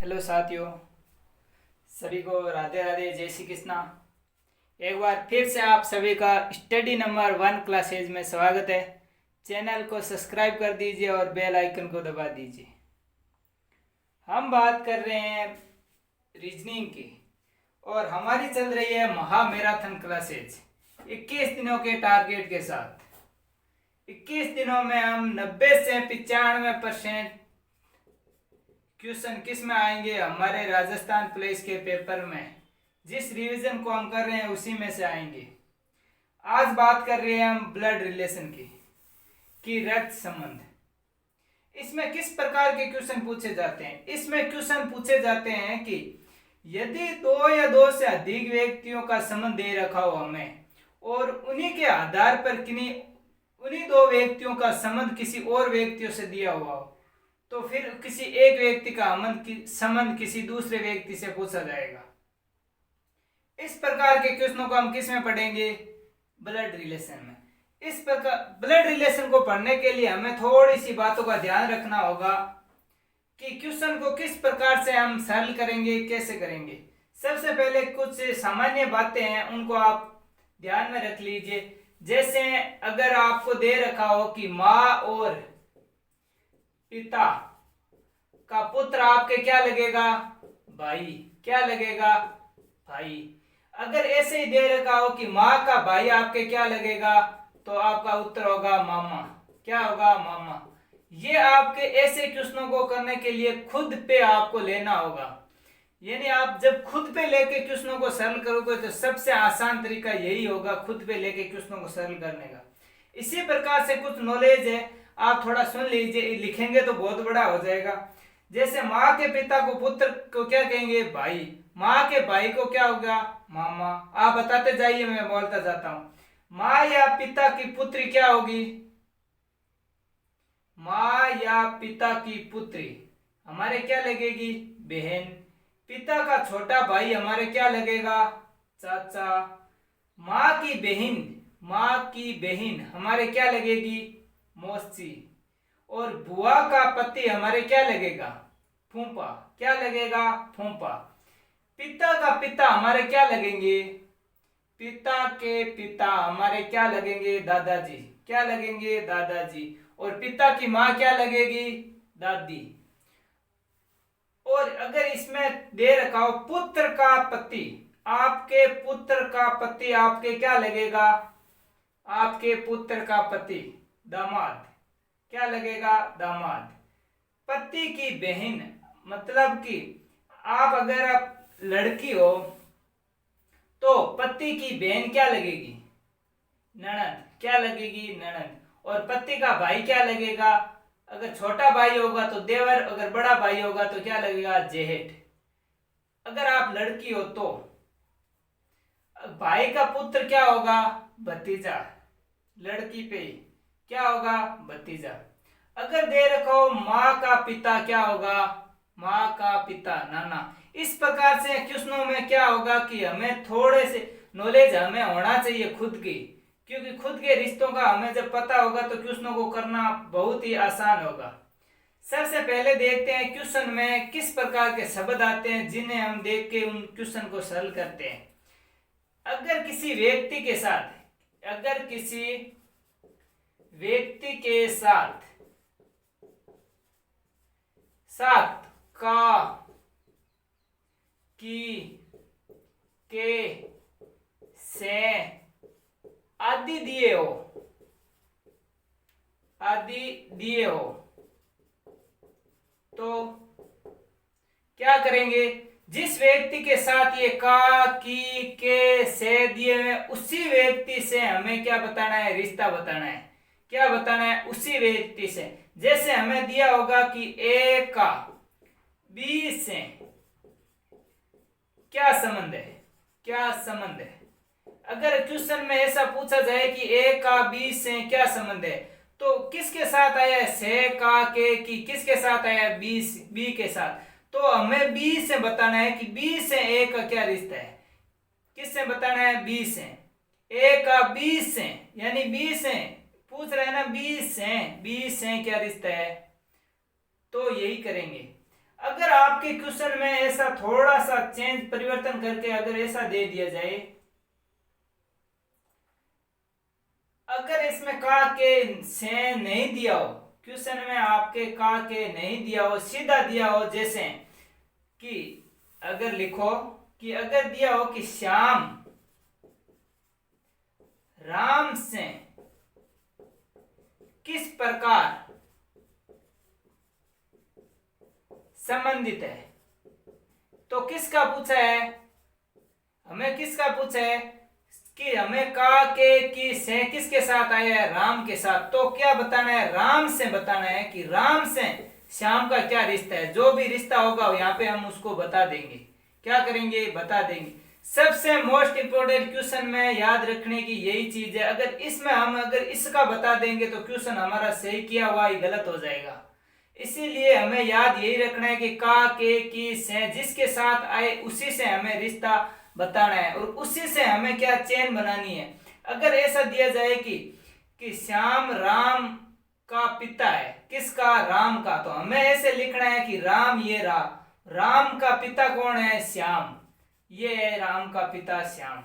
Hello साथियों, सभी को राधे राधे, जय श्री कृष्णा। एक बार फिर से आप सभी का स्टडी नंबर 1 क्लासेज में स्वागत है। चैनल को सब्सक्राइब कर दीजिए और बेल आइकन को दबा दीजिए। हम बात कर रहे हैं रीजनिंग की और हमारी चल रही है महा मैराथन क्लासेज 21 दिनों के टारगेट के साथ। 21 दिनों में हम 90 से 95% क्वेश्चन किस में आएंगे, हमारे राजस्थान पुलिस के पेपर में जिस रिवीजन को हम कर रहे हैं उसी में से आएंगे। आज बात कर रहे हैं हम ब्लड रिलेशन की रक्त संबंध। इसमें किस प्रकार के क्वेश्चन पूछे जाते हैं? इसमें क्वेश्चन पूछे जाते हैं कि यदि दो या दो से अधिक व्यक्तियों का संबंध दे रखा हो हमें और उन्हीं के आधार पर उन्हीं दो व्यक्तियों का संबंध किसी और व्यक्तियों से दिया हुआ हो, तो फिर किसी एक व्यक्ति का संबंध किसी दूसरे व्यक्ति से पूछा जाएगा। इस प्रकार के क्वेश्चनों को हम किस में पढ़ेंगे? ब्लड रिलेशन में। इस प्रकार ब्लड रिलेशन को पढ़ने के लिए हमें थोड़ी सी बातों का ध्यान रखना होगा कि क्वेश्चन को किस प्रकार से हम सरल करेंगे, कैसे करेंगे। सबसे पहले कुछ सामान्य बातें हैं, उनको आप ध्यान में रख लीजिए। जैसे अगर आपको दे रखा हो कि माँ और पिता का पुत्र आपके क्या लगेगा? भाई। क्या लगेगा? भाई। अगर ऐसे ही दे रखा हो कि माँ का भाई आपके क्या लगेगा, तो आपका उत्तर होगा मामा। क्या होगा? मामा। ये आपके ऐसे क्वेश्चनों को करने के लिए खुद पे आपको लेना होगा। यानी आप जब खुद पे लेके क्वेश्चनों को सरल करोगे तो सबसे आसान तरीका यही होगा, खुद पे लेके क्वेश्चनों को सरल करने का। इसी प्रकार से कुछ नॉलेज है, आप थोड़ा सुन लीजिए, लिखेंगे तो बहुत बड़ा हो जाएगा। जैसे माँ के पिता को पुत्र को क्या कहेंगे? भाई। माँ के भाई को क्या होगा? मामा। आप बताते जाइए, मैं बोलता जाता हूं। माँ या पिता की पुत्री क्या होगी? माँ या पिता की पुत्री हमारे क्या लगेगी? बहन। पिता का छोटा भाई हमारे क्या लगेगा? चाचा। माँ की बहन हमारे क्या लगेगी? मौसी। और बुआ का पति हमारे क्या लगेगा? फूफा। क्या लगेगा? फूफा। पिता का पिता हमारे क्या लगेंगे? पिता के पिता हमारे क्या लगेंगे? दादाजी। क्या लगेंगे? दादाजी। और पिता की माँ क्या लगेगी? दादी। और अगर इसमें दे रखा हो पुत्र का पति, आपके पुत्र का पति आपके क्या लगेगा? आपके पुत्र का पति दामाद। क्या लगेगा? दामाद। पति की बहन मतलब कि अगर आप लड़की हो तो पति की बहन क्या लगेगी? ननद। क्या लगेगी? ननद। और पति का भाई क्या लगेगा? अगर छोटा भाई होगा तो देवर, अगर बड़ा भाई होगा तो क्या लगेगा? जेठ। अगर आप लड़की हो तो भाई का पुत्र क्या होगा? भतीजा। लड़की पे क्या होगा? भतीजा। अगर दे रखा हो माँ का पिता क्या होगा? माँ का पिता नाना। इस प्रकार से क्वेश्चनों में क्या होगा कि हमें थोड़े से नॉलेज हमें होना चाहिए खुद की, क्योंकि खुद के रिश्तों का हमें जब पता होगा तो क्वेश्चनों को करना बहुत ही आसान होगा। सबसे पहले देखते हैं क्वेश्चन में किस प्रकार के शब्द आते हैं जिन्हें हम देख के उन क्वेश्चन को सरल करते हैं। अगर किसी व्यक्ति के साथ का, की, के, से आदि दिए हो तो क्या करेंगे? जिस व्यक्ति के साथ ये का, की, के, से दिए हुए उसी व्यक्ति से हमें क्या बताना है? रिश्ता बताना है। क्या बताना है? उसी व्यक्ति से। जैसे हमें दिया होगा कि ए का बी से क्या संबंध है? क्या संबंध है? अगर क्वेश्चन में ऐसा पूछा जाए कि ए का बी से क्या संबंध है, तो किसके साथ आया है? से, का, के, की। किसके साथ आया है? बी के साथ। तो हमें बी से बताना है कि बी से ए का क्या रिश्ता है। किससे बताना है? बी से। ए का बी से, यानी बी से पूछ रहे हैं ना, बी से क्या रिश्ता है, तो यही करेंगे। अगर आपके क्वेश्चन में ऐसा थोड़ा सा चेंज परिवर्तन करके अगर ऐसा दे दिया जाए, अगर इसमें का के से नहीं दिया हो, क्वेश्चन में आपके का के नहीं दिया हो, सीधा दिया हो, जैसे कि अगर लिखो कि अगर दिया हो कि श्याम राम से किस प्रकार संबंधित है, तो किसका पूछा है, हमें किसका पूछा है कि हमें का के की से किसके साथ आया है, राम के साथ। तो क्या बताना है, राम से बताना है कि राम से श्याम का क्या रिश्ता है। जो भी रिश्ता होगा यहाँ पे हम उसको बता देंगे, क्या करेंगे, बता देंगे। सबसे मोस्ट इंपोर्टेंट क्वेश्चन में याद रखने की यही चीज है, अगर इसमें हम अगर इसका बता देंगे तो क्वेश्चन हमारा सही किया हुआ ही गलत हो जाएगा। इसीलिए हमें याद यही रखना है कि का के की से जिसके साथ आए उसी से हमें रिश्ता बताना है और उसी से हमें क्या चेन बनानी है। अगर ऐसा दिया जाए कि श्याम राम का पिता है, किसका, राम का, तो हमें ऐसे लिखना है कि राम, ये राम का पिता कौन है, श्याम, ये है राम का पिता श्याम।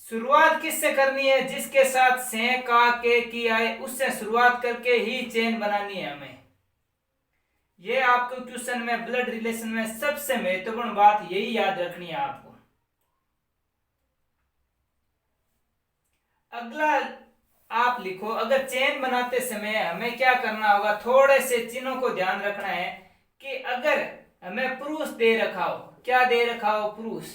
शुरुआत किससे करनी है, जिसके साथ से का के की आए उससे शुरुआत करके ही चेन बनानी है हमें। ये आपको क्वेश्चन में ब्लड रिलेशन में सबसे महत्वपूर्ण बात यही याद रखनी है आपको। अगला आप लिखो, अगर चेन बनाते समय हमें क्या करना होगा, थोड़े से चिन्हों को ध्यान रखना है कि अगर हमें पुरुष दे रखा हो, क्या दे रखा हो, पुरुष,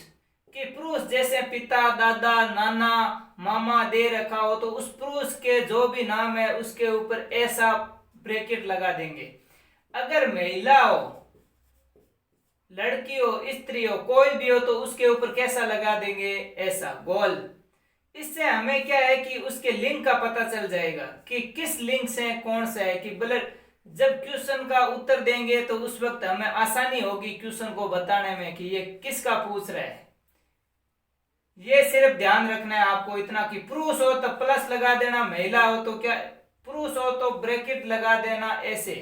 कि पुरुष जैसे पिता, दादा, नाना, मामा दे रखा हो तो उस पुरुष के जो भी नाम है उसके ऊपर ऐसा ब्रैकेट लगा देंगे। अगर महिला हो, लड़की हो, स्त्री हो, कोई भी हो तो उसके ऊपर कैसा लगा देंगे, ऐसा गोल। इससे हमें क्या है कि उसके लिंक का पता चल जाएगा कि किस लिंक से कौन सा है, कि ब्लड जब क्वेश्चन का उत्तर देंगे तो उस वक्त हमें आसानी होगी क्वेश्चन को बताने में कि ये किसका पूछ रहा है। ये सिर्फ ध्यान रखना है आपको इतना कि पुरुष हो तो प्लस लगा देना, महिला हो तो क्या, पुरुष हो तो ब्रैकेट लगा देना, ऐसे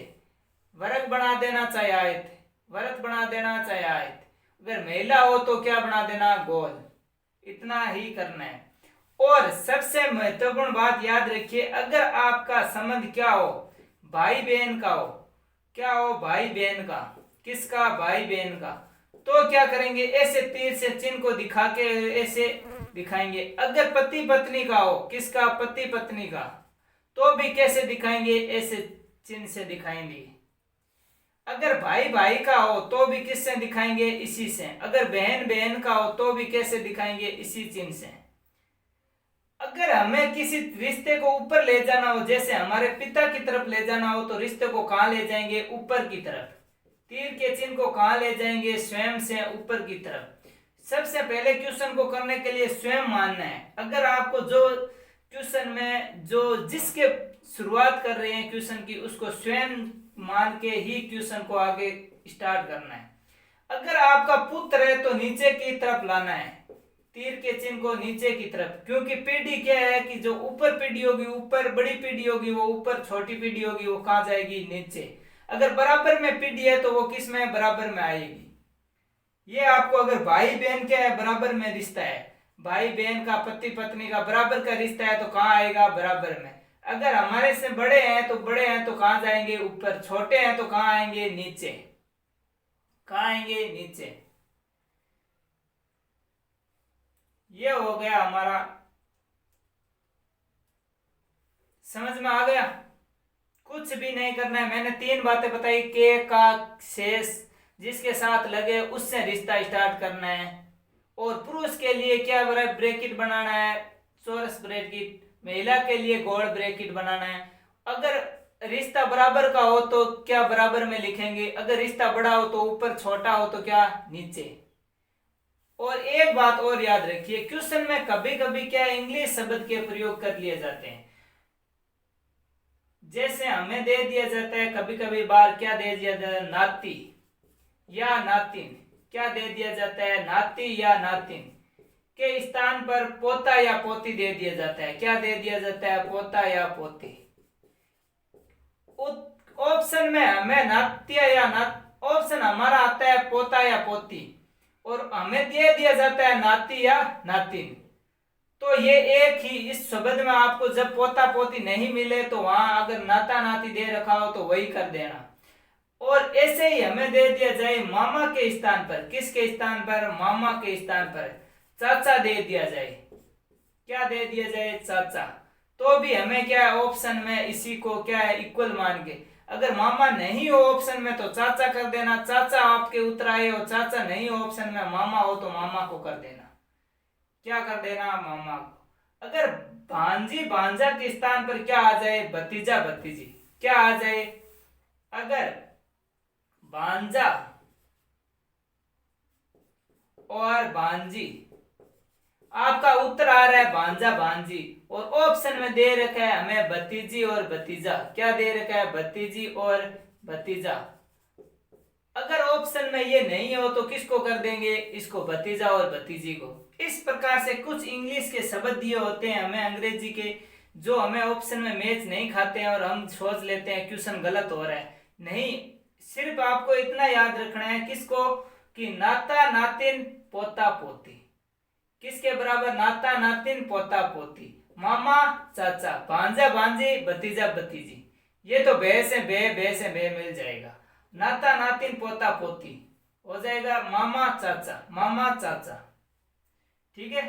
वर्ग बना देना चाहे आयत, वर्ग बना देना चाहे आयत। अगर महिला हो तो क्या बना देना, गोल। इतना ही करना है। और सबसे महत्वपूर्ण बात याद रखिए, अगर आपका संबंध क्या हो, भाई बहन का हो, क्या हो, भाई बहन का, किसका, भाई बहन का, तो क्या करेंगे, ऐसे तीर से चिन्ह को दिखा के ऐसे दिखाएंगे। अगर पति पत्नी का हो, किसका, पति पत्नी का, तो भी कैसे दिखाएंगे, ऐसे चिन्ह से दिखाएंगे। अगर भाई भाई का हो तो भी किससे दिखाएंगे, इसी से। अगर बहन बहन का हो तो भी कैसे दिखाएंगे, इसी चिन्ह से। अगर हमें किसी रिश्ते को ऊपर ले जाना हो, जैसे हमारे पिता की तरफ ले जाना हो, तो रिश्ते को कहां ले जाएंगे, ऊपर की तरफ। तीर के चिन्ह को कहां ले जाएंगे, स्वयं से ऊपर की तरफ। सबसे पहले क्वेश्चन को करने के लिए स्वयं मानना है। अगर आपको जो क्वेश्चन में जो जिसके शुरुआत कर रहे हैं क्वेश्चन की, उसको स्वयं मान के ही क्वेश्चन को आगे स्टार्ट करना है। अगर आपका पुत्र है तो नीचे की तरफ लाना है, तीर के चिन्ह को नीचे की तरफ, क्योंकि पीढ़ी क्या है कि जो ऊपर पीढ़ी होगी, ऊपर बड़ी पीढ़ी होगी वो ऊपर, छोटी पीढ़ी होगी वो कहां जाएगी, नीचे। अगर बराबर में पीढ़ी है तो वो किस में, बराबर में आएगी। ये आपको, अगर भाई बहन क्या है, बराबर में रिश्ता है, भाई बहन का, पति पत्नी का बराबर का रिश्ता है तो कहां आएगा, बराबर में। अगर हमारे से बड़े हैं तो कहां जाएंगे, ऊपर। छोटे हैं तो कहां आएंगे, नीचे। कहां आएंगे, नीचे। ये हो गया हमारा, समझ में आ गया। कुछ भी नहीं करना है, मैंने 3 बातें बताई, के का शेष जिसके साथ लगे उससे रिश्ता स्टार्ट करना है। और पुरुष के लिए क्या ब्रैकेट बनाना है, चौरस ब्रैकेट। महिला के लिए गोल ब्रैकेट बनाना है। अगर रिश्ता बराबर का हो तो क्या बराबर में लिखेंगे, अगर रिश्ता बड़ा हो तो ऊपर, छोटा हो तो क्या, नीचे। और एक बात और याद रखिए, क्वेश्चन में कभी कभी क्या इंग्लिश शब्द के प्रयोग कर लिए जाते हैं। जैसे हमें दे दिया जाता है कभी कभी बार, क्या दे दिया जाता है, नाती या नातिन। क्या दे दिया जाता है, नाती या नातिन के स्थान पर पोता या पोती दे दिया जाता है। क्या दे दिया जाता है, पोता या पोती। ऑप्शन में हमें नात्य या ऑप्शन हमारा आता है पोता या पोती, और हमें दे दिया जाता है नाती या नातिन। तो ये एक ही इस शब्द में आपको जब पोता पोती नहीं मिले तो वहां अगर नाता नाती दे रखा हो तो वही कर देना। और ऐसे ही हमें दे दिया जाए मामा के स्थान पर, किसके स्थान पर, मामा के स्थान पर चाचा दे दिया जाए, क्या दे दिया जाए, चाचा, तो भी हमें क्या है ऑप्शन में इसी को क्या है इक्वल मान के, अगर मामा नहीं हो ऑप्शन में तो चाचा कर देना, चाचा आपके उत्तर आए हो, चाचा नहीं हो ऑप्शन में, मामा हो तो मामा को कर देना, क्या कर देना, मामा को। अगर भांजी भांजा के स्थान पर क्या आ जाए, भतीजा भतीजी, क्या आ जाए, अगर भांजा और भांजी, आपका उत्तर आ रहा है भांजा भांजी, और ऑप्शन में दे रखा है हमें भतीजी और भतीजा, क्या दे रखा है, भतीजी और भतीजा। अगर ऑप्शन में ये नहीं हो तो किसको कर देंगे, इसको, भतीजा और भतीजी को। इस प्रकार से कुछ इंग्लिश के शब्द दिए होते हैं हमें अंग्रेजी के, जो हमें ऑप्शन में मैच नहीं खाते हैं और हम सोच लेते हैं क्वेश्चन गलत हो रहा है। नहीं, सिर्फ आपको इतना याद रखना है, किसको, कि नाता नातिन पोता पोती, किसके बराबर, नाता नातिन पोता पोती, मामा चाचा, भांजा भांजी, भतीजा भतीजी। ये तो बे से बे मिल जाएगा, नाता नातिन पोता पोती हो जाएगा, मामा चाचा, मामा चाचा, ठीक है।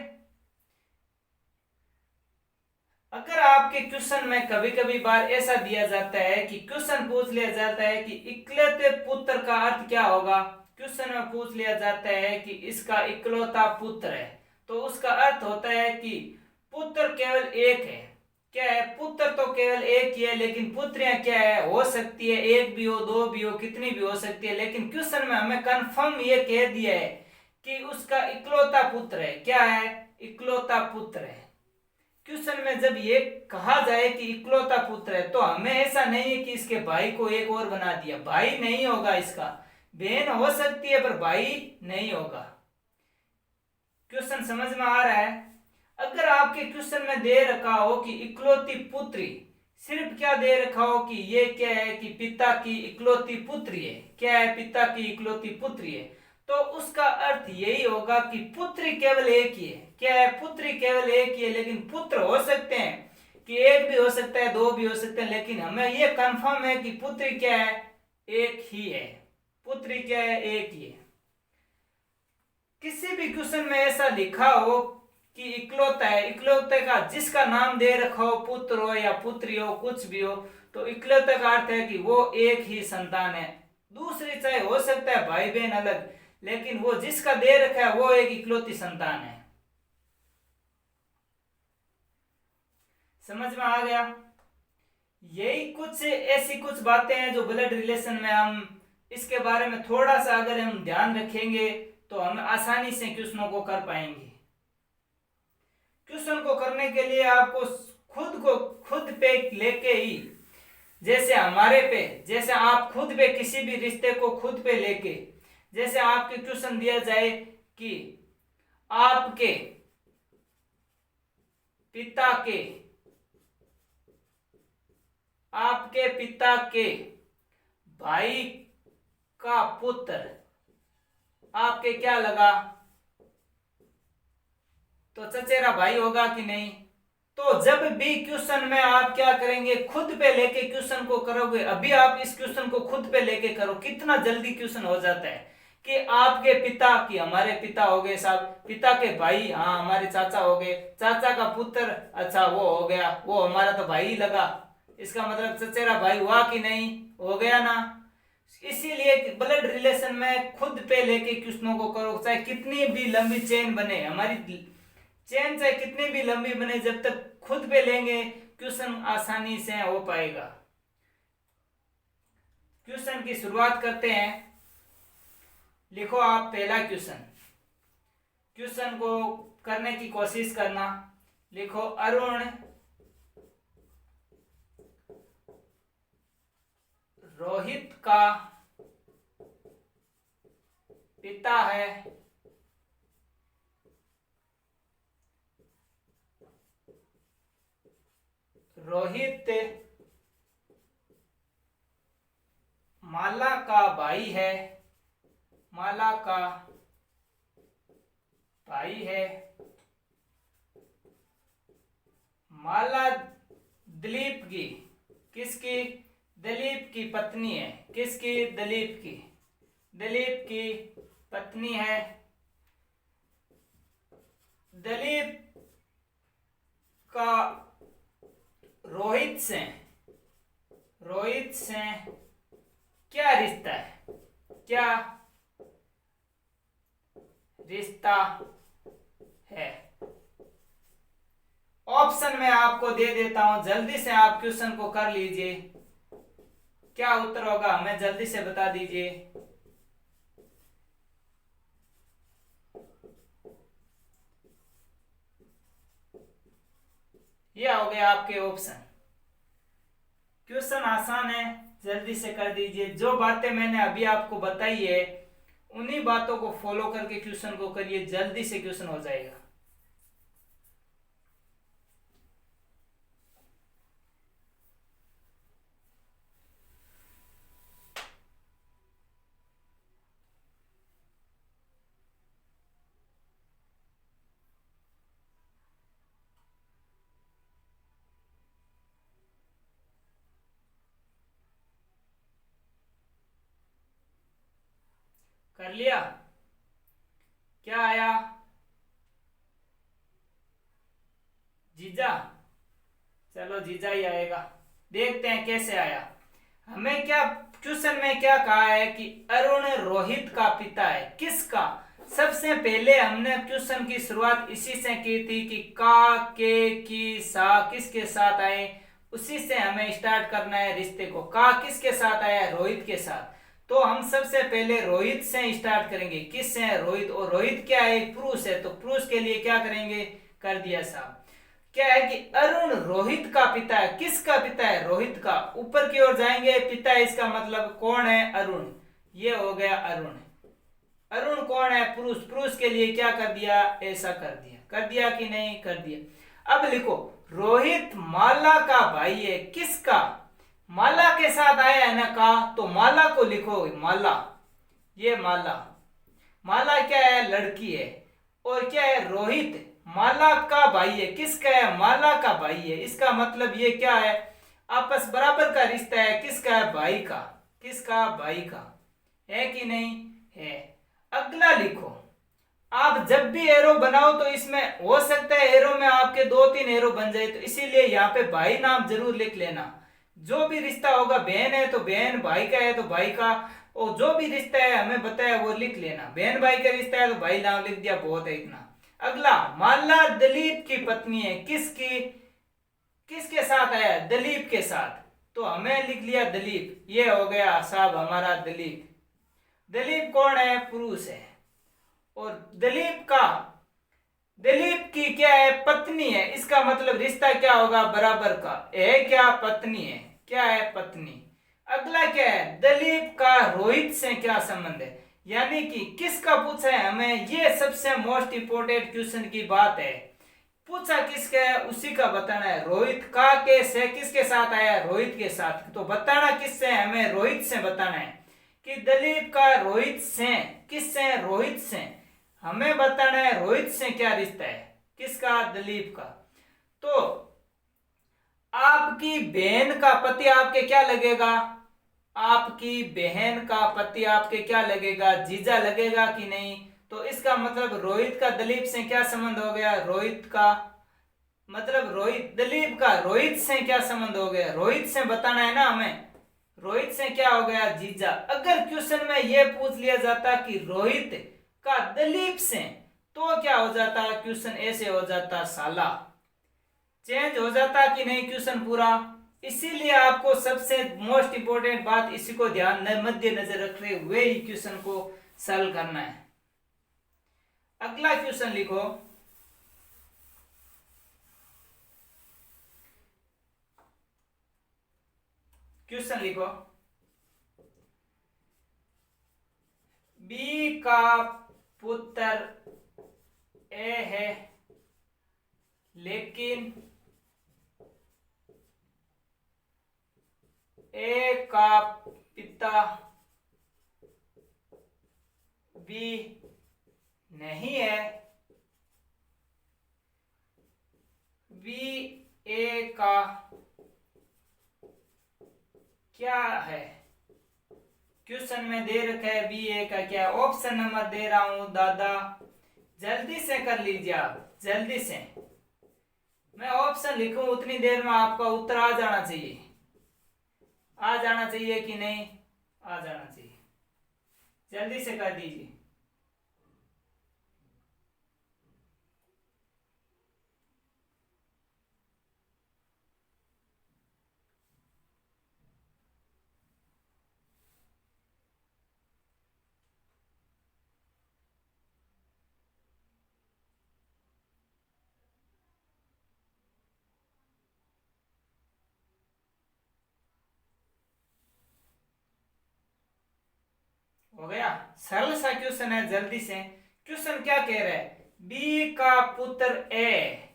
अगर आपके क्वेश्चन में कभी कभी बार ऐसा दिया जाता है कि क्वेश्चन पूछ लिया जाता है कि इकलौते पुत्र का अर्थ क्या होगा, क्वेश्चन में पूछ लिया जाता है कि इसका इकलौता पुत्र है, तो उसका अर्थ होता है कि पुत्र केवल एक है, क्या है, पुत्र तो केवल एक ही है, लेकिन पुत्रियां क्या है, हो सकती है, एक भी हो, दो भी हो, कितनी भी हो सकती है, लेकिन क्वेश्चन में हमें कंफर्म ये कह दिया है कि उसका इकलौता पुत्र है, क्या है, इकलौता पुत्र है। क्वेश्चन में जब ये कहा जाए कि इकलौता पुत्र है तो हमें ऐसा नहीं है कि इसके भाई को एक और बना दिया, भाई नहीं होगा, इसका बहन हो सकती है पर भाई नहीं होगा। क्वेश्चन समझ में आ रहा है। अगर आपके क्वेश्चन में दे रखा हो कि इकलौती पुत्री, सिर्फ क्या दे रखा हो कि ये क्या है, कि पिता की इकलौती पुत्री है, क्या है, पिता की इकलौती पुत्री है, तो उसका अर्थ यही होगा कि पुत्री केवल एक ही है, क्या है, पुत्री केवल एक ही है, लेकिन पुत्र हो सकते हैं, कि एक भी हो सकता है, दो भी हो सकते हैं, लेकिन हमें ये कंफर्म है कि पुत्री क्या है, एक ही है, पुत्री क्या है, एक ही है। किसी भी क्वेश्चन में ऐसा लिखा हो कि इकलौता है, इकलौते का जिसका नाम दे रखा हो, पुत्र हो या पुत्री हो, कुछ भी हो, तो इकलौते का अर्थ है कि वो एक ही संतान है, दूसरी चाहे हो सकता है भाई बहन अलग, लेकिन वो जिसका दे रखा है वो एक इकलौती संतान है। समझ में आ गया। यही कुछ ऐसी कुछ बातें हैं जो ब्लड रिलेशन में हम इसके बारे में थोड़ा सा अगर हम ध्यान रखेंगे तो हम आसानी से क्वेश्चनों को कर पाएंगे। क्वेश्चन को करने के लिए आपको खुद पे लेके ही, जैसे हमारे पे, जैसे आप खुद पे किसी भी रिश्ते को खुद पे लेके, जैसे आपके क्वेश्चन दिया जाए कि आपके पिता के भाई का पुत्र आपके क्या लगा, तो चचेरा भाई होगा कि नहीं। तो जब भी क्वेश्चन में आप क्या करेंगे, खुद पे लेके क्वेश्चन को करोगे, अभी आप इस क्वेश्चन को खुद पे लेके करो, कितना जल्दी क्वेश्चन हो जाता है कि आपके पिता की, हमारे पिता हो गए साहब, पिता के भाई, हाँ हमारे चाचा हो गए, चाचा का पुत्र, अच्छा वो हो गया, वो हमारा तो भाई ही लगा, इसका मतलब चचेरा भाई हुआ कि नहीं, हो गया ना। इसीलिए ब्लड रिलेशन में खुद पे लेके क्वेश्चनों को करो, चाहे कितनी भी लंबी चेन बने, हमारी चेन चाहे कितनी भी लंबी बने, जब तक खुद पे लेंगे क्वेश्चन आसानी से हो पाएगा। क्वेश्चन की शुरुआत करते हैं। लिखो आप पहला क्वेश्चन, क्वेश्चन को करने की कोशिश करना। लिखो अरुण रोहित का पिता है, रोहित माला का भाई है, माला का भाई है, माला दिलीप की, किसकी? दिलीप की पत्नी है। किसकी? दिलीप की, दिलीप की पत्नी है। दिलीप का रोहित से, रोहित से क्या रिश्ता है? क्या रिश्ता है? ऑप्शन में आपको दे देता हूं, जल्दी से आप क्वेश्चन को कर लीजिए। क्या उत्तर होगा हमें जल्दी से बता दीजिए। ये हो गया आपके ऑप्शन। क्वेश्चन आसान है, जल्दी से कर दीजिए। जो बातें मैंने अभी आपको बताई है उन्हीं बातों को फॉलो करके क्वेश्चन को करिए, जल्दी से क्वेश्चन हो जाएगा। कर लिया? क्या आया? जीजा? चलो जीजा ही आएगा, देखते हैं कैसे आया। हमें क्या क्वेश्चन में क्या कहा है कि अरुण रोहित का पिता है। किसका? सबसे पहले हमने क्वेश्चन की शुरुआत इसी से की थी कि का, के, की, सा किसके साथ आए, उसी से हमें स्टार्ट करना है रिश्ते को। का किसके साथ आया? रोहित के साथ। तो हम सबसे पहले रोहित से स्टार्ट करेंगे। किससे? रोहित। और रोहित क्या है? पुरुष है, तो पुरुष के लिए क्या करेंगे? कर दिया साहब। क्या है कि अरुण रोहित का पिता है। किसका पिता है? रोहित का। ऊपर की ओर जाएंगे, पिता इसका मतलब कौन है? अरुण। ये हो गया अरुण। अरुण कौन है? पुरुष। पुरुष के लिए क्या कर दिया? ऐसा कर दिया। कर दिया कि नहीं? कर दिया। अब लिखो, रोहित माला का भाई है। किसका? माला के साथ आया है ना का, तो माला को लिखो, माला। ये माला, माला क्या है? लड़की है। और क्या है? रोहित माला का भाई है। किसका है? माला का भाई है। इसका मतलब ये क्या है? आपस बराबर का रिश्ता है। किसका है? भाई का। किसका? भाई का। है कि नहीं? है। अगला लिखो, आप जब भी एरो बनाओ तो इसमें हो सकता है एरो में आपके 2-3 एरो बन जाए, तो इसीलिए यहाँ पे भाई नाम जरूर लिख लेना। जो भी रिश्ता होगा, बहन है तो बहन, भाई का है तो भाई का, और जो भी रिश्ता है हमें बताया वो लिख लेना। बहन भाई का रिश्ता है तो भाई नाम लिख दिया, बहुत है इतना। अगला, माला दिलीप की पत्नी है। किसकी? किसके साथ आया? दिलीप के साथ, तो हमें लिख लिया दिलीप। ये हो गया साहब हमारा दिलीप। दिलीप कौन है? पुरुष है। और दिलीप की क्या है? पत्नी है। इसका मतलब रिश्ता क्या होगा? बराबर का है। क्या? पत्नी है। क्या है? पत्नी। अगला क्या है? दिलीप का रोहित से क्या संबंध है, यानी कि किसका पूछा है हमें। ये सबसे मोस्ट इंपोर्टेंट क्वेश्चन की बात है। पूछा किसका है उसी का बताना है। रोहित का के से किसके साथ आया? रोहित के साथ। तो बताना किससे? हमें रोहित से बताना है कि दिलीप का रोहित से, किससे? रोहित से। हमें बताना है रोहित से क्या रिश्ता है। किसका? दिलीप का। तो आपकी बहन का पति आपके क्या लगेगा? आपकी बहन का पति आपके क्या लगेगा? जीजा लगेगा कि नहीं? तो इसका मतलब रोहित का दिलीप से क्या संबंध हो गया? रोहित का मतलब रोहित, दिलीप का रोहित से क्या संबंध हो गया? रोहित से बताना है ना हमें। रोहित से क्या हो गया? जीजा। अगर क्वेश्चन में यह पूछ लिया जाता कि रोहित का दिलीप से, तो क्या हो जाता? क्वेश्चन ऐसे हो जाता, साला। चेंज हो जाता कि नहीं क्वेश्चन पूरा। इसीलिए आपको सबसे मोस्ट इंपोर्टेंट बात इसी को ध्यान मध्य नजर रखते हुए ही क्वेश्चन को सॉल्व करना है। अगला क्वेश्चन लिखो, क्वेश्चन लिखो, बी का पुत्र ए है, लेकिन ए का पिता भी नहीं है, बी ए का क्या है? क्वेश्चन में दे रखा है बी ए का क्या है। ऑप्शन नंबर दे रहा हूं दादा, जल्दी से कर लीजिए आप, जल्दी से। मैं ऑप्शन लिखूं उतनी देर में आपका उत्तर आ जाना चाहिए। आ जाना चाहिए कि नहीं? आ जाना चाहिए, जल्दी से कर दीजिए। हो गया, सरल सा क्वेश्चन है, जल्दी से। क्वेश्चन क्या कह रहा है? बी का पुत्र ए।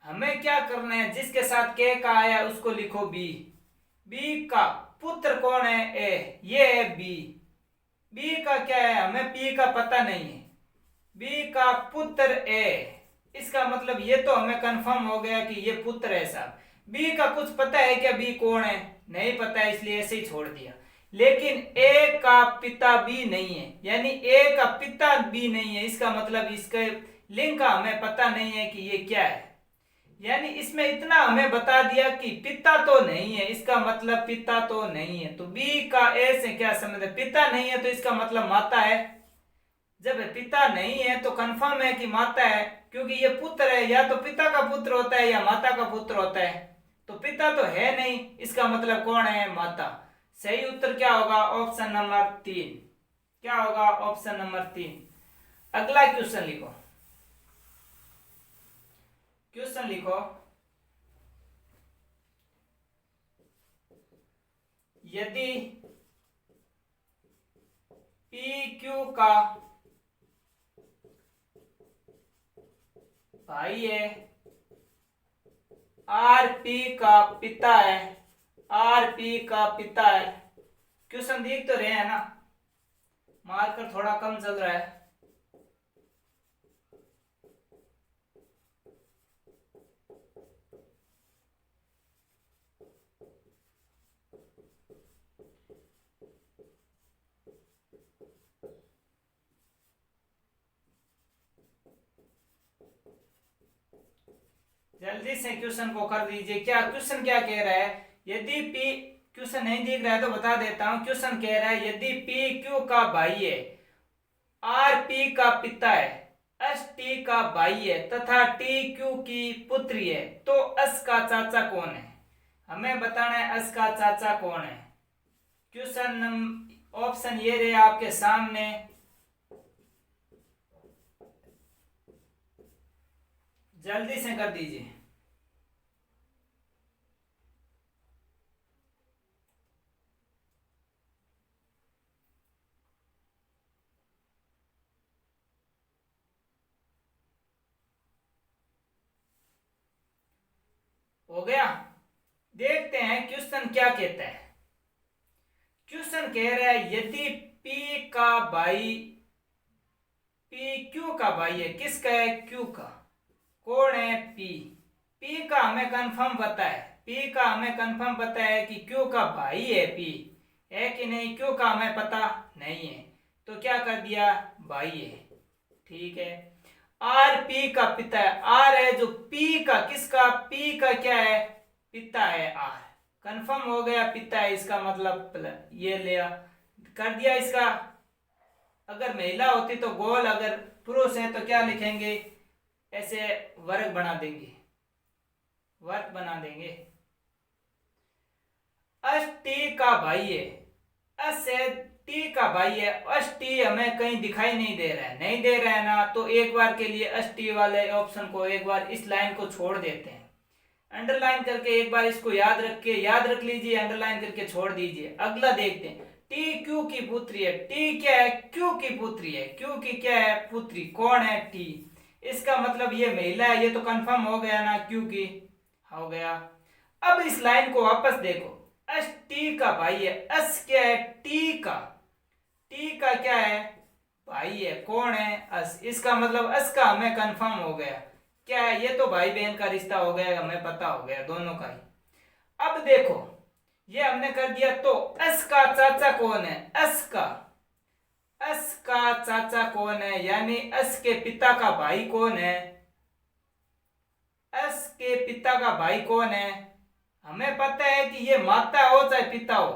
हमें क्या करना है? जिसके साथ के का आया उसको लिखो बी। बी का पुत्र कौन है? ए, ये है बी। बी का क्या है? हमें बी का पता नहीं है। बी का पुत्र ए, इसका मतलब ये तो हमें कंफर्म हो गया कि ये पुत्र है साहब। बी का कुछ पता है क्या? बी कौन है? नहीं पता है, इसलिए ऐसे ही छोड़ दिया। लेकिन ए का पिता भी नहीं है, यानी ए का पिता भी नहीं है, इसका मतलब इसके लिंग का हमें पता नहीं है कि ये क्या है। यानी इसमें इतना हमें बता दिया कि पिता तो नहीं है, इसका मतलब पिता तो नहीं है। तो बी का ए से क्या संबंध है? पिता नहीं है तो इसका मतलब माता है। जब पिता नहीं है तो कंफर्म है कि माता है, क्योंकि ये पुत्र है, या तो पिता का पुत्र होता है या माता का पुत्र होता है। तो पिता तो है नहीं, इसका मतलब कौन है? माता। सही उत्तर क्या होगा? Option number 3। क्या होगा? Option number 3। अगला क्वेश्चन लिखो, क्वेश्चन लिखो। यदि पी क्यू का भाई है, आर पी का पिता है, आर पी का पिता है। क्वेश्चन देख तो रहे हैं ना? मार्कर थोड़ा कम चल रहा है। जल्दी से क्वेश्चन को कर दीजिए। क्या क्वेश्चन क्या कह रहा है? यदि पी, क्वेश्चन नहीं दिख रहा है तो बता देता हूं। क्वेश्चन कह रहा है यदि पी क्यू का भाई है, आर पी का पिता है, एस टी का भाई है तथा टी क्यू की पुत्री है, तो एस का चाचा कौन है? हमें बताना है एस का चाचा कौन है। क्वेश्चन ऑप्शन ये रहे आपके सामने। जल्दी से कर दीजिए। हो गया? देखते हैं क्वेश्चन क्या कहता है। क्वेश्चन कह रहा है यदि पी का भाई, पी क्यू का भाई है, किसका है? क्यू का। कौन है? पी। पी का हमें कंफर्म पता है, पी का हमें कंफर्म पता है कि क्यू का भाई है पी, है कि नहीं? क्यू का हमें पता नहीं है, तो क्या कर दिया? भाई है। ठीक है। आर पी का पिता है, आर है जो पी का, किसका? पी का क्या है? पिता है आर। कंफर्म हो गया, पिता है, इसका मतलब ये लिया, कर दिया इसका। अगर महिला होती तो गोल, अगर पुरुष है तो क्या लिखेंगे? ऐसे वर्ग बना देंगे, वर्ग बना देंगे। एस टी का भाई है, एस है टी का भाई है, एस टी हमें कहीं दिखाई नहीं दे रहा है, नहीं दे रहा है ना, तो एक बार के लिए एस टी वाले ऑप्शन को, एक बार इस लाइन को छोड़ देते हैं। अंडरलाइन करके एक बार इसको याद रख लीजिए, अंडरलाइन करके छोड़ दीजिए। अगला देखते हैं। टी क्यू की पुत्री है, टी क्या है? क्यू की पुत्री है, क्यू की क्या है? पुत्री। कौन है? टी। इसका मतलब ये महिला है, ये तो कंफर्म हो गया ना, क्यू की। हो गया। अब इस लाइन को वापस देखो, अस टी का भाई है। अस क्या है? टी का क्या है? भाई है। कौन है? अस। इसका मतलब अस का हमें कंफर्म हो गया। क्या है? ये तो भाई बहन का रिश्ता हो गया, हमें पता हो गया दोनों का ही। अब देखो, ये हमने कर दिया। तो अस का चाचा कौन है? अस का चाचा कौन है, यानी अस के पिता का भाई कौन है? अस के पिता का भाई कौन है? हमें पता है कि ये माता हो चाहे पिता हो।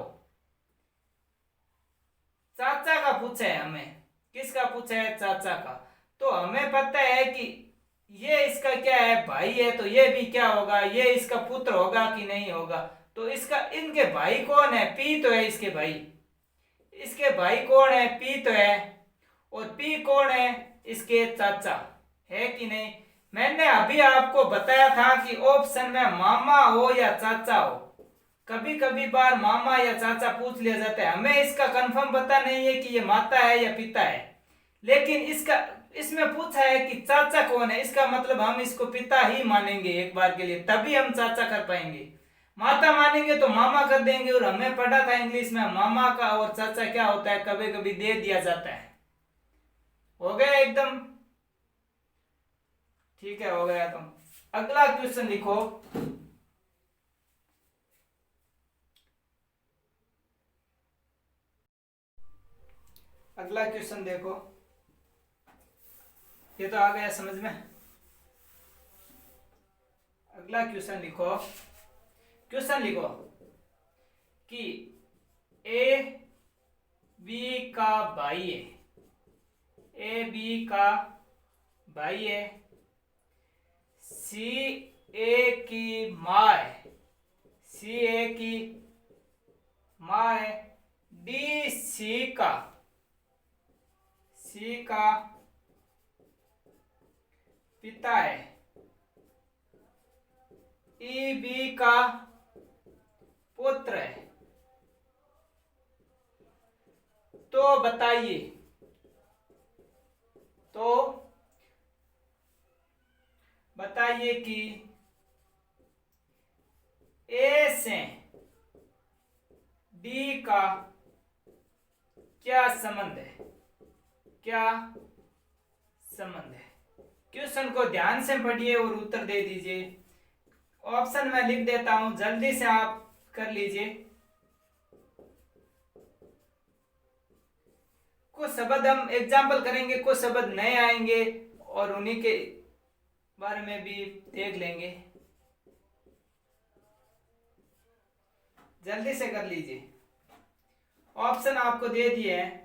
चाचा का पूछा है हमें। किसका पूछा है? चाचा का। तो हमें पता है कि ये इसका क्या है? भाई है। तो ये भी क्या होगा? ये इसका पुत्र होगा कि नहीं होगा? तो इसका, इनके भाई कौन है? पी तो है इसके भाई। इसके भाई कौन है? पी तो है। और पी कौन है? इसके चाचा। है कि नहीं? मैंने अभी आपको बताया था कि ऑप्शन में मामा हो या चाचा हो। कभी कभी बार मामा या चाचा पूछ लिया जाता है, हमें इसका कंफर्म पता नहीं है कि ये माता है या पिता है। लेकिन इसका, इसमें पूछा है कि चाचा कौन है, इसका मतलब हम इसको पिता ही मानेंगे एक बार के लिए, तभी हम चाचा कर पाएंगे। माता मानेंगे तो मामा कर देंगे। और हमें पढ़ा था इंग्लिश में, मामा का और चाचा क्या होता है, कभी कभी दे दिया जाता है। हो गया एकदम? ठीक है, हो गया। तुम अगला क्वेश्चन लिखो। अगला क्वेश्चन देखो, ये तो आ गया समझ में। अगला क्वेश्चन लिखो कि ए बी का भाई है। ए बी का भाई है। सी ए की माँ है। सी ए की माँ है। डी सी का पिता है। ई बी का पुत्र है। तो बताइए, कि ए से डी का क्या संबंध है? क्वेश्चन को ध्यान से पढ़िए और उत्तर दे दीजिए। ऑप्शन में लिख देता हूं, जल्दी से आप कर लीजिए। कुछ शब्द हम एग्जाम्पल करेंगे, कुछ शब्द नए आएंगे और उन्हीं के बारे में भी देख लेंगे। जल्दी से कर लीजिए, ऑप्शन आपको दे दिए हैं।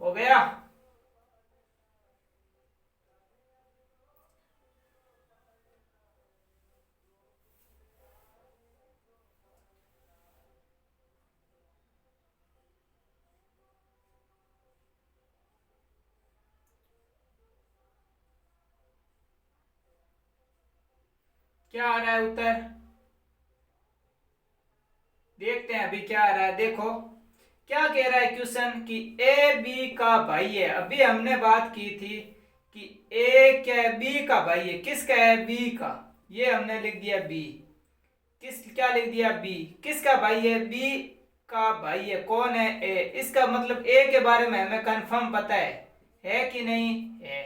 हो गया? क्या आ रहा है उत्तर? देखते हैं अभी क्या आ रहा है। देखो क्या कह रहा है क्वेश्चन कि ए बी का भाई है। अभी हमने बात की थी कि ए क्या है? बी का भाई है। किसका है? बी का। ये हमने लिख दिया बी। क्या लिख दिया? बी। किसका भाई है? बी का भाई है। कौन है? ए। इसका मतलब ए के बारे में हमें कंफर्म पता है कि नहीं है?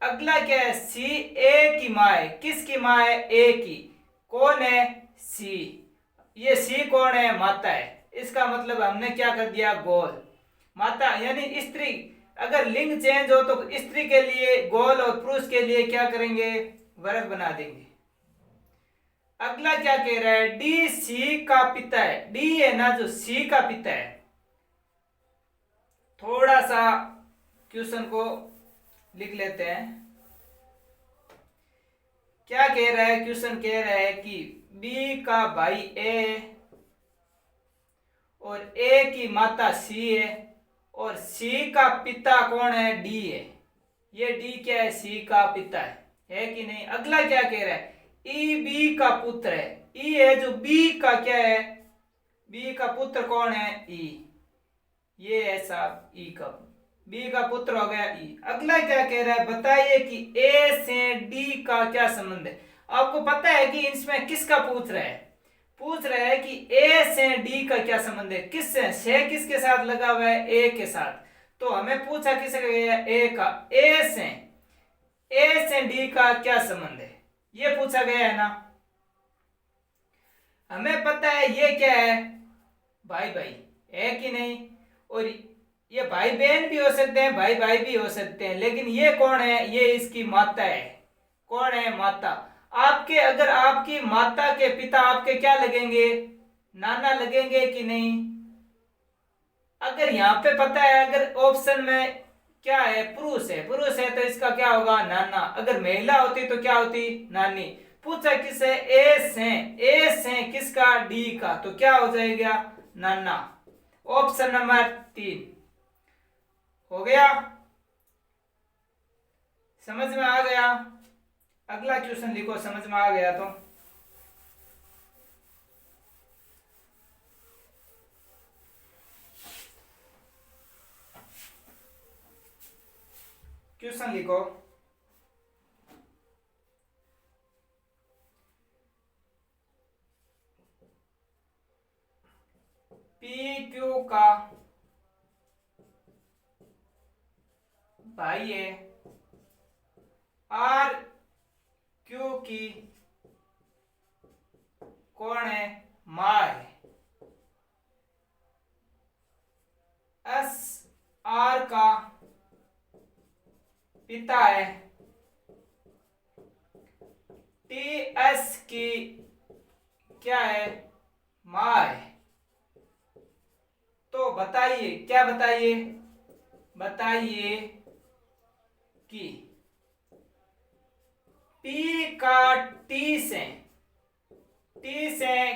अगला क्या है? सी ए की माँ है। किसकी माँ है? ए की। कौन है? सी। ये सी कौन है? माता है। इसका मतलब हमने क्या कर दिया? गोल। माता यानी स्त्री। अगर लिंग चेंज हो तो स्त्री के लिए गोल और पुरुष के लिए क्या करेंगे? वर्ग बना देंगे। अगला क्या कह रहा है? डी सी का पिता है। डी है ना जो सी का पिता है। थोड़ा सा क्वेश्चन को लिख लेते हैं। क्या कह रहा है? क्वेश्चन कह रहा है कि बी का भाई ए और ए की माता सी है और सी का पिता कौन है? डी है। ये डी क्या है, सी का पिता है कि नहीं। अगला क्या कह रहा है, ई बी का पुत्र है। ई है जो बी का क्या है, बी का पुत्र कौन है, ई। ये है साहब ई का, बी का पुत्र हो गया ई। अगला क्या कह रहा है, बताइए कि ए से डी का क्या संबंध है। आपको पता है कि इसमें किसका पूछ रहा है, पूछ रहा है कि ए से डी का क्या संबंध है। किससे, से किसके साथ लगा हुआ है, ए के साथ। तो हमें पूछा किससे गया, ए का। ए से डी का क्या संबंध है, ये पूछा गया है ना। हमें पता है ये क्या है, भाई भाई है कि नहीं। और ये भाई बहन भी हो सकते हैं, भाई भाई भी हो सकते हैं, लेकिन ये कौन है, ये इसकी माता है। कौन है, माता। आपके, अगर आपकी माता के पिता आपके क्या लगेंगे, नाना लगेंगे कि नहीं। अगर यहाँ पे पता है, अगर ऑप्शन में क्या है, पुरुष है तो इसका क्या होगा, नाना। अगर महिला होती तो क्या होती, नानी। पूछा किस है, ए से किसका, डी का, तो क्या हो जाएगा, नाना। ऑप्शन नंबर 3 हो गया, समझ में आ गया। अगला क्वेश्चन लिखो, समझ में आ गया तो। क्वेश्चन लिखो, पी क्यू का भाई है, आर क्यू की कौन है, मां है। एस आर का पिता है, टी एस की क्या है, मां है। तो बताइए, क्या बताइए, बताइए कि पी का टी से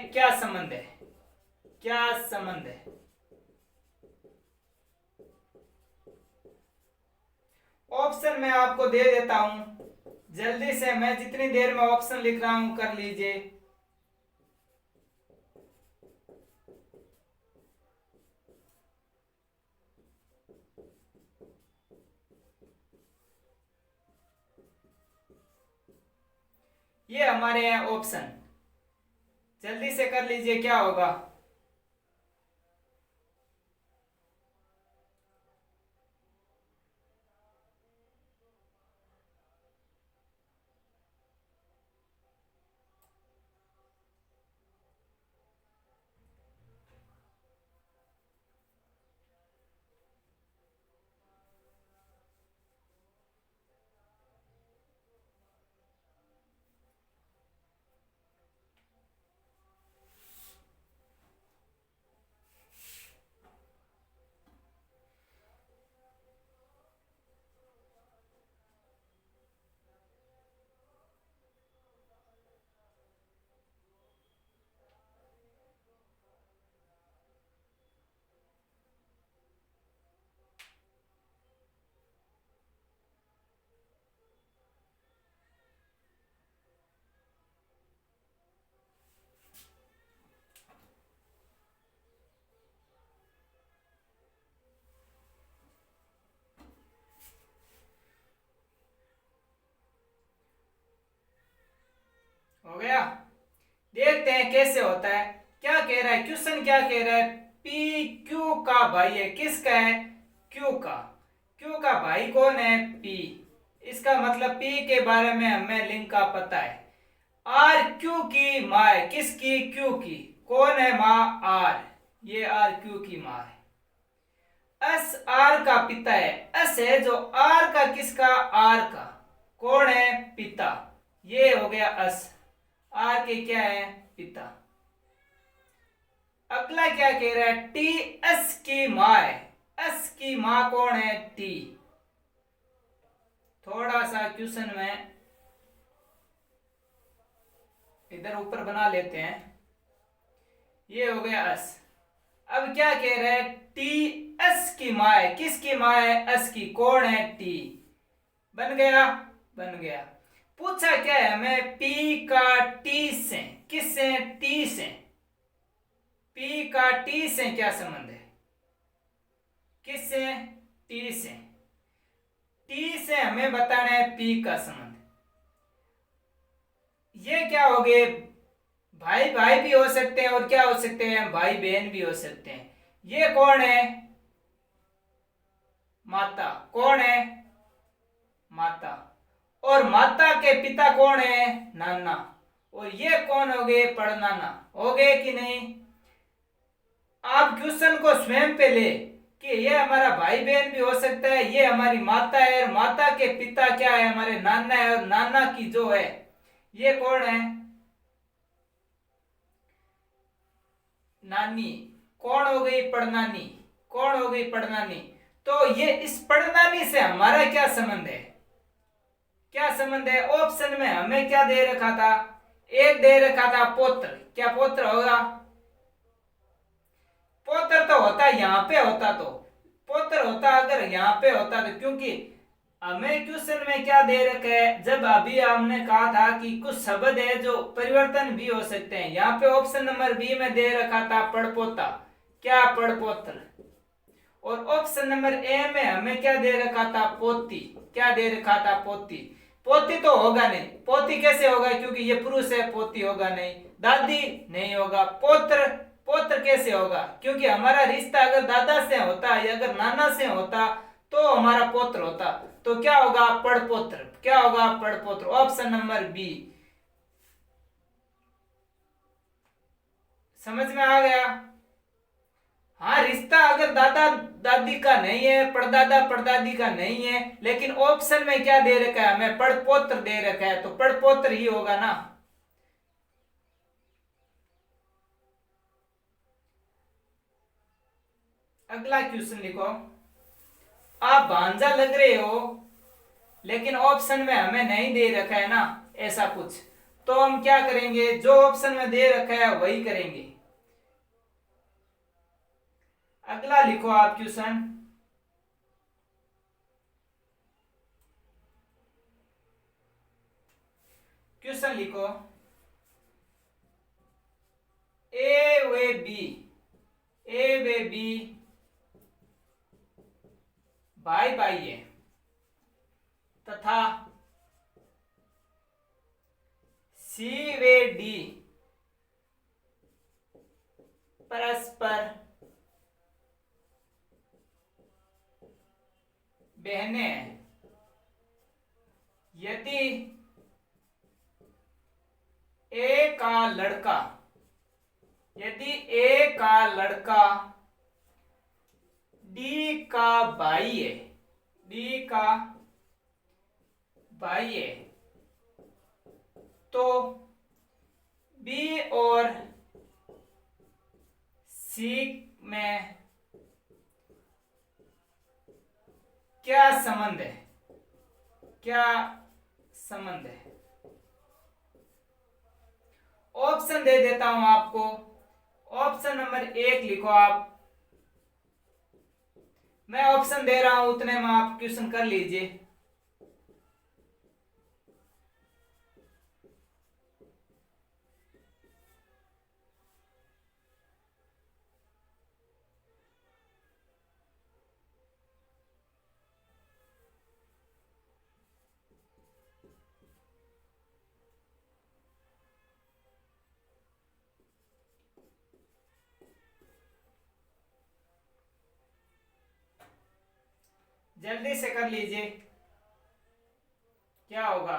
क्या संबंध है, क्या संबंध है। ऑप्शन मैं आपको दे देता हूं, जल्दी से, मैं जितनी देर में ऑप्शन लिख रहा हूं कर लीजिए। ये हमारे हैं ऑप्शन, जल्दी से कर लीजिए, क्या होगा। हो गया, देखते हैं कैसे होता है। क्या कह रहा है क्वेश्चन, क्या कह रहा है, पी क्यू का भाई है, किसका है, क्यू का। क्यू का भाई कौन है, पी। इसका मतलब पी के बारे में हमें लिंक का पता है। आर क्यू की माँ है, किसकी, क्यू की। कौन है माँ, आर। ये आर क्यू की माँ है। एस आर का पिता है, एस है जो आर का, किसका, आर का। कौन है, पिता। ये हो गया एस, आर के क्या है, पिता। अगला क्या कह रहा है, टी एस की माँ है। एस की माँ कौन है, टी। थोड़ा सा क्वेश्चन में इधर ऊपर बना लेते हैं। ये हो गया एस। अब क्या कह रहा है, टी एस की माँ है, किसकी माँ है, एस की। कौन है, टी। बन गया, बन गया। पूछा क्या है हमें, पी का टी से, किससे, टी से, पी का टी से क्या संबंध है, किससे, टी से, टी से हमें बताना है पी का संबंध। ये क्या हो गए, भाई भाई भी हो सकते हैं और क्या हो सकते हैं, भाई बहन भी हो सकते हैं। ये कौन है, माता, कौन है, माता, और माता के पिता कौन है, नाना, और ये कौन हो गए, पड़नाना, हो गए कि नहीं। आप क्वेश्चन को स्वयं पे ले कि ये हमारा भाई बहन भी हो सकता है, ये हमारी माता है, और माता के पिता क्या है, हमारे नाना है, और नाना की जो है ये कौन है, नानी, कौन हो गई, पड़नानी, कौन हो गई, पड़नानी। तो ये इस पड़नानी से हमारा क्या संबंध है, क्या संबंध है। ऑप्शन में हमें क्या दे रखा था, एक दे रखा था पौत्र, क्या पौत्र होगा, पौत्र तो होता यहाँ पे होता, तो पौत्र होता अगर यहाँ पे होता तो, क्योंकि हमें क्वेश्चन में क्या दे रखा है, जब अभी हमने कहा था कि कुछ शब्द है जो परिवर्तन भी हो सकते हैं, यहाँ पे ऑप्शन नंबर बी में दे रखा था पड़पोता, क्या, पड़पोत्र। और ऑप्शन नंबर ए में हमें क्या दे रखा था, पोती, क्या दे रखा था, पोती। पोती तो होगा नहीं, पोती कैसे होगा, क्योंकि ये पुरुष है, पोती होगा नहीं। दादी नहीं होगा, पोत्र, पोत्र कैसे होगा, क्योंकि हमारा रिश्ता अगर दादा से होता या अगर नाना से होता तो हमारा पोत्र होता। तो क्या होगा, पड़पोत्र, क्या होगा, पड़पोत्र, ऑप्शन नंबर बी। समझ में आ गया। हाँ, रिश्ता अगर दादा दादी का नहीं है, परदादा परदादी का नहीं है, लेकिन ऑप्शन में क्या दे रखा है हमें, पड़पोत्र दे रखा है, तो पड़पोत्र ही होगा ना। अगला क्वेश्चन लिखो, आप भांजा लग रहे हो लेकिन ऑप्शन में हमें नहीं दे रखा है ना, ऐसा कुछ, तो हम क्या करेंगे, जो ऑप्शन में दे रखा है वही करेंगे। अगला लिखो आप क्वेश्चन, क्वेश्चन लिखो, ए वे बी, ए वे बी भाई भाई है, तथा सी वे डी परस्पर बहने हैं, यदि ए का लड़का, यदि ए का लड़का डी का भाई है, डी का भाई है, तो बी और सी में क्या संबंध है, क्या संबंध है। ऑप्शन दे देता हूं आपको, ऑप्शन नंबर एक लिखो आप, मैं ऑप्शन दे रहा हूं उतने में आप क्वेश्चन कर लीजिए। जल्दी से कर लीजिए, क्या होगा।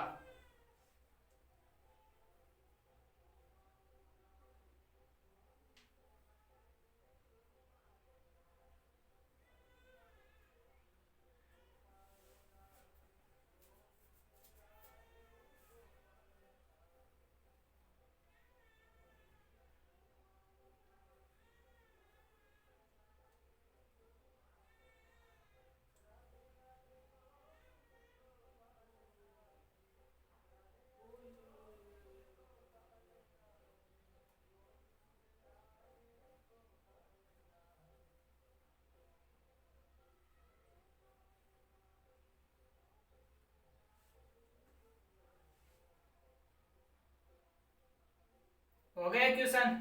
हो गया क्वेश्चन।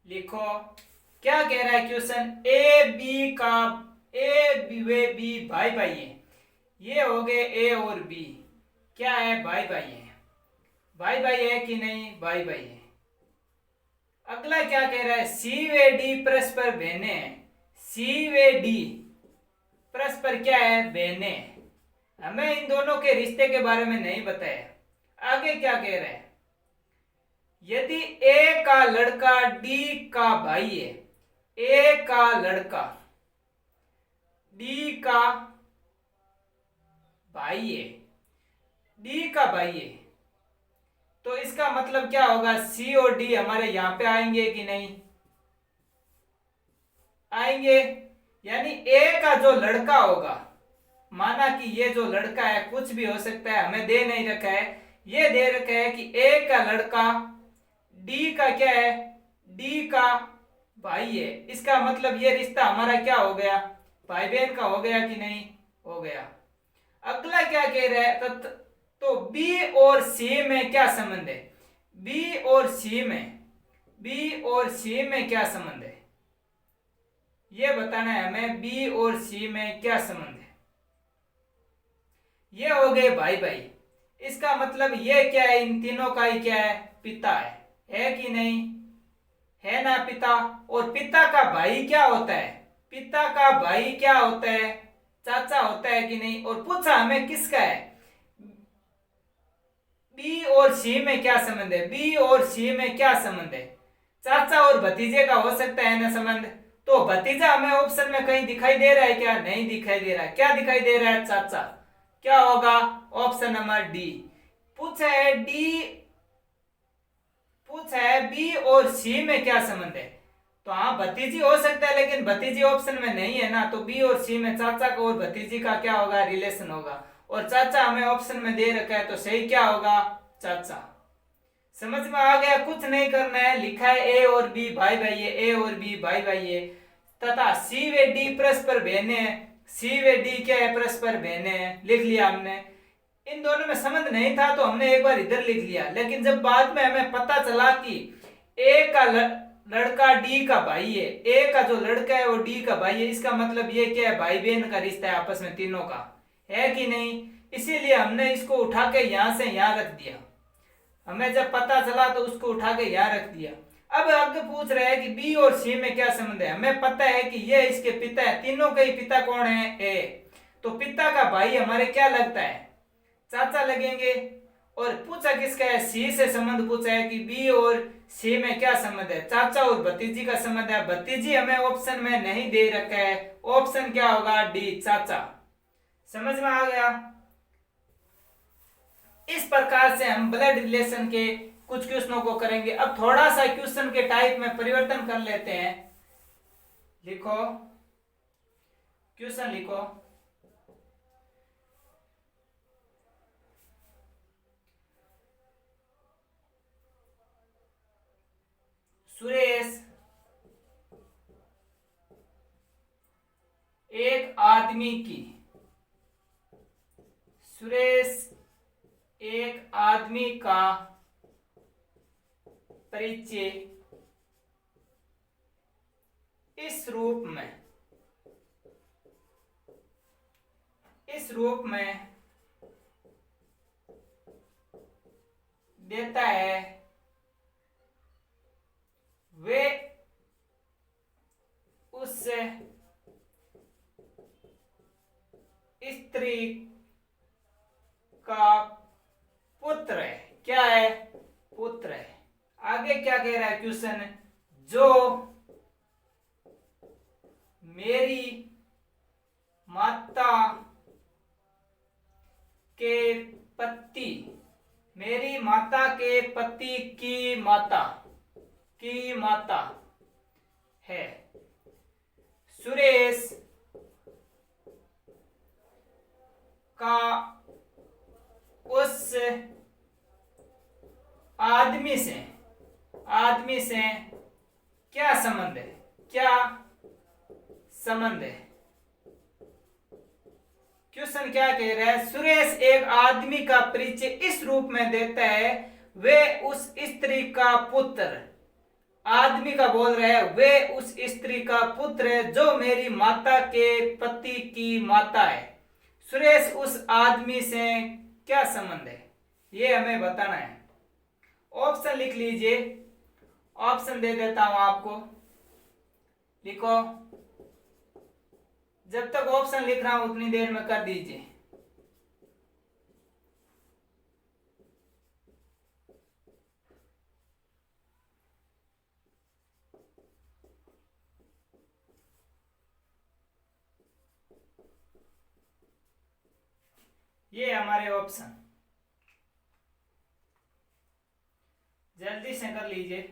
लिखो क्या कह रहा है क्वेश्चन। ए बी भाई भाई है। ये हो गए ए और बी, क्या है, भाई भाई है। भाई भाई है कि नहीं, भाई भाई है। अगला क्या कह रहा है, सी वे डी परस्पर बहने हैं। सी वे डी परस्पर क्या है, बहने हैं। हमें इन दोनों के रिश्ते के बारे में नहीं बताया। आगे क्या कह रहा है, यदि ए का लड़का डी का भाई है, ए का लड़का डी का भाई है, डी का भाई है, तो इसका मतलब क्या होगा, सी और डी हमारे यहां पे आएंगे कि नहीं आएंगे। यानी ए का जो लड़का होगा, माना कि ये जो लड़का है कुछ भी हो सकता है, हमें दे नहीं रखा है, ये दे रखा है कि ए का लड़का डी का क्या है, डी का भाई है। इसका मतलब ये रिश्ता हमारा क्या हो गया, भाई बहन का हो गया कि नहीं, हो गया। अगला क्या कह रहा है, तो बी और सी में क्या संबंध है, बी और सी में क्या संबंध है, ये बताना है हमें। बी और सी में क्या संबंध है, ये हो गए भाई भाई। इसका मतलब ये क्या है, इन तीनों का ही क्या है, पिता है कि नहीं, है ना, पिता। और पिता का भाई क्या होता है, पिता का भाई क्या होता है, चाचा होता है कि नहीं। और पूछा हमें किसका है, बी और सी में क्या संबंध है, बी और सी में क्या संबंध है, चाचा और भतीजे का हो सकता है ना संबंध। तो भतीजा हमें ऑप्शन में कहीं दिखाई दे रहा है क्या, नहीं दिखाई दे रहा है। क्या दिखाई दे रहा है, चाचा। क्या होगा, ऑप्शन नंबर डी। पूछा है बी और सी में क्या संबंध है, तो हाँ भतीजी हो सकता है, लेकिन भतीजी ऑप्शन में नहीं है ना, तो बी और सी में चाचा का और भतीजी का क्या होगा, रिलेशन होगा। और चाचा हमें ऑप्शन में दे रखा है, तो सही क्या होगा, चाचा। समझ में आ गया, कुछ नहीं करना है। लिखा है ए और बी भाई भाई है, ए और बी भाई भाई है, तथा सी व डी परस्पर बहने हैं। सी व डी क्या है, परस्पर बहने हैं, लिख लिया हमने। इन दोनों में संबंध नहीं था तो हमने एक बार इधर लिख लिया, लेकिन जब बाद में हमें पता चला कि ए का लड़का डी का भाई है, ए का जो लड़का है वो डी का भाई है, इसका मतलब ये क्या है, भाई बहन का रिश्ता है आपस में तीनों का, है कि नहीं। इसीलिए हमने इसको उठा के यहां से यहां रख दिया। हमें जब पता चला तो उसको उठा के यहां रख दिया। अब आगे पूछ रहे हैं कि बी और सी में क्या संबंध है। हमें पता है कि ये इसके पिता है, तीनों के ही पिता कौन है, ए। तो पिता का भाई हमारे क्या लगता है, चाचा लगेंगे। और पूछा किसका है, सी से संबंध पूछा है कि बी और सी में क्या संबंध है, चाचा और भतीजी का संबंध है। भतीजी हमें ऑप्शन में नहीं दे रखा है, ऑप्शन क्या होगा, डी, चाचा। समझ में आ गया। इस प्रकार से हम ब्लड रिलेशन के कुछ क्वेश्चनों को करेंगे। अब थोड़ा सा क्वेश्चन के टाइप में परिवर्तन कर लेते हैं। लिखो क्वेश्चन, लिखो सुरेश एक आदमी की, सुरेश एक आदमी का परिचय इस रूप में देता है, वे उस स्त्री का पुत्र है। क्या है, पुत्र है। आगे क्या कह रहा है क्वेश्चन, जो मेरी माता के पति, मेरी माता के पति की माता है। सुरेश का उस आदमी से क्या संबंध है, क्वेश्चन क्या कह रहा है, सुरेश एक आदमी का परिचय इस रूप में देता है, वे उस स्त्री का पुत्र, आदमी का बोल रहे हैं, वे उस स्त्री का पुत्र है जो मेरी माता के पति की माता है। सुरेश उस आदमी से क्या संबंध है, ये हमें बताना है। ऑप्शन लिख लीजिए, ऑप्शन दे देता हूं आपको, लिखो। जब तक ऑप्शन लिख रहा हूं उतनी देर में कर दीजिए। ये हमारे ऑप्शन, जल्दी से कर लीजिए।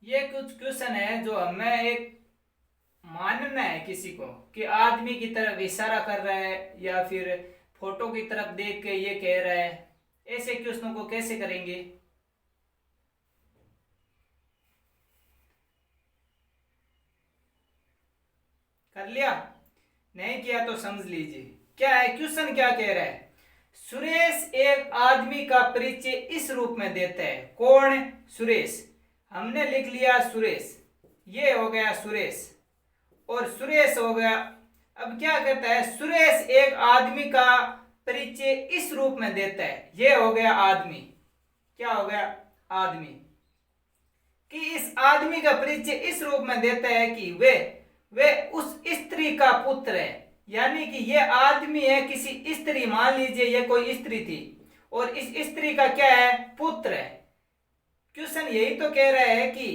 ये कुछ क्वेश्चन है जो हमें एक मानना है किसी को कि आदमी की तरफ इशारा कर रहा है या फिर फोटो की तरफ देख के ये कह रहा है। ऐसे क्वेश्चनों को कैसे करेंगे? कर लिया? नहीं किया तो समझ लीजिए क्या है क्वेश्चन, क्या कह रहा है। सुरेश एक आदमी का परिचय इस रूप में देता है। कौन? सुरेश। हमने लिख लिया सुरेश, ये हो गया सुरेश और सुरेश हो गया। अब क्या कहता है, सुरेश एक आदमी का परिचय इस रूप में देता है। ये हो गया आदमी। क्या हो गया? आदमी। कि इस आदमी का परिचय इस रूप में देता है कि वे उस स्त्री का पुत्र है। यानी कि ये आदमी है किसी स्त्री, मान लीजिए ये कोई स्त्री थी और इस स्त्री का क्या है? पुत्र है। क्वेश्चन यही तो कह रहा है कि